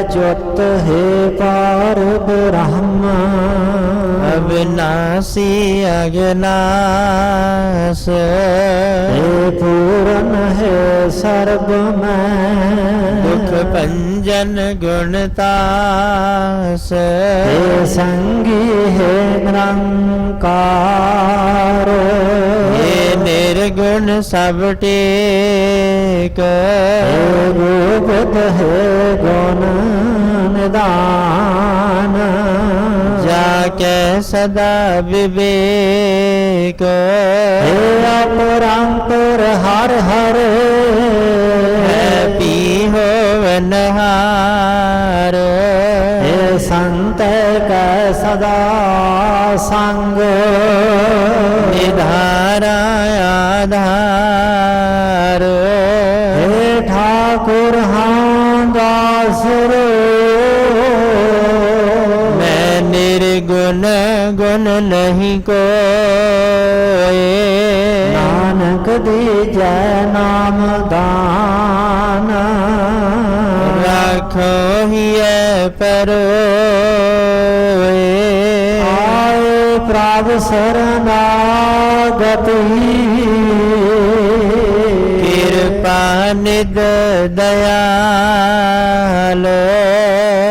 ਜੁਤ ਹੈ ਪਾਰ ਬ੍ਰਹਮ ਅਬਿਨਾਸੀ ਅਗਨਾਸ हे पूरन है सर्व में दुख ਭੰਜਨ ਗੁਣ ਤਾਸ ਤੇ ਸੰਗੀ ਹੈ ਨਿਰੰਕਾਰ ਏ ਨਿਰਗੁਣ ਸਭ ਟੇਕ ਰੂਪਤ ਹੈ ਗੁਣ ਨਿਦਾਨ ਜਾ ਕੈ ਸਦਾ ਵਿਵੇਕ ਹੇ ਅਪਰੰਪਰ ਹਰ ਹਰ ਹੈ ਪੀ ਹੋਵਨਹਾਰ ਹੇ ਸੰਤ ਕੈ ਸਦਾ ਸੰਗ ਨਿਧਾਰਾ ਆਧਾਰ ਹੇ ਠਾਕੁਰ ਹਾਂ ਦਾਸਰੋ ਮੈਂ ਨਿਰਗੁਣ ਗੁਣ ਨਹੀਂ ਕੋਏ ਨਾਨਕ ਦੀਜੈ ਨਾਮ ਦਾਨ ਰਾਖੋ ਹੀਐ ਪਰੋਏ ਆਏ ਪ੍ਰਭ ਸਰਨਾਗਤੀ ਕਿਰਪਾ ਨਿਧ ਦਇਆਲ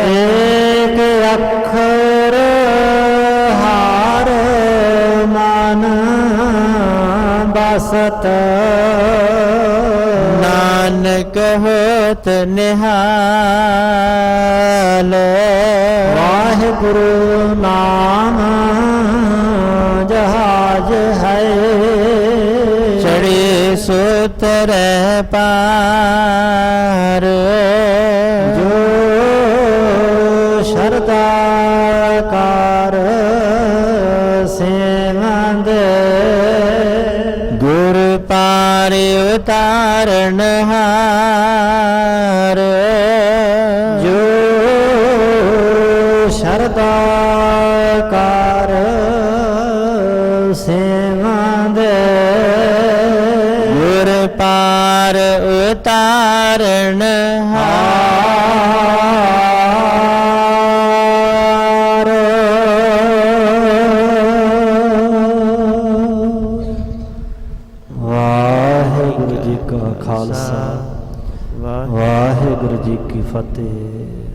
ਏਕ ਅੱਖਰ ਹਾਰ ਮਨ ਬਸਤ ਨਾਨਕ ਹੋਤ ਨਿਹਾਲ ਵਾਹਿਗੁਰੂ ਨਾਮ ਜਹਾਜ ਹੈ ਚੜੇ ਸੋਤਰੈ ਪਾਰ ਜੋ ਸ਼ਰਧਾ ਕਰ ਸੇਵੰਦ ਗੁਰ ਪਾਰ ਉਤਾਰਨ ਹਾਰ ਜੋ ਸ਼ਰਧਾ ਕਰ ਸੇਵੰਦ ਗੁਰ ਪਾਰ ਉਤਾਰਨ ਹਾਰ ਵਾਹਿਗੁਰੂ ਜੀ ਕਾ ਖਾਲਸਾ ਵਾਹਿਗੁਰੂ ਜੀ ਕੀ ਫਤਿਹ।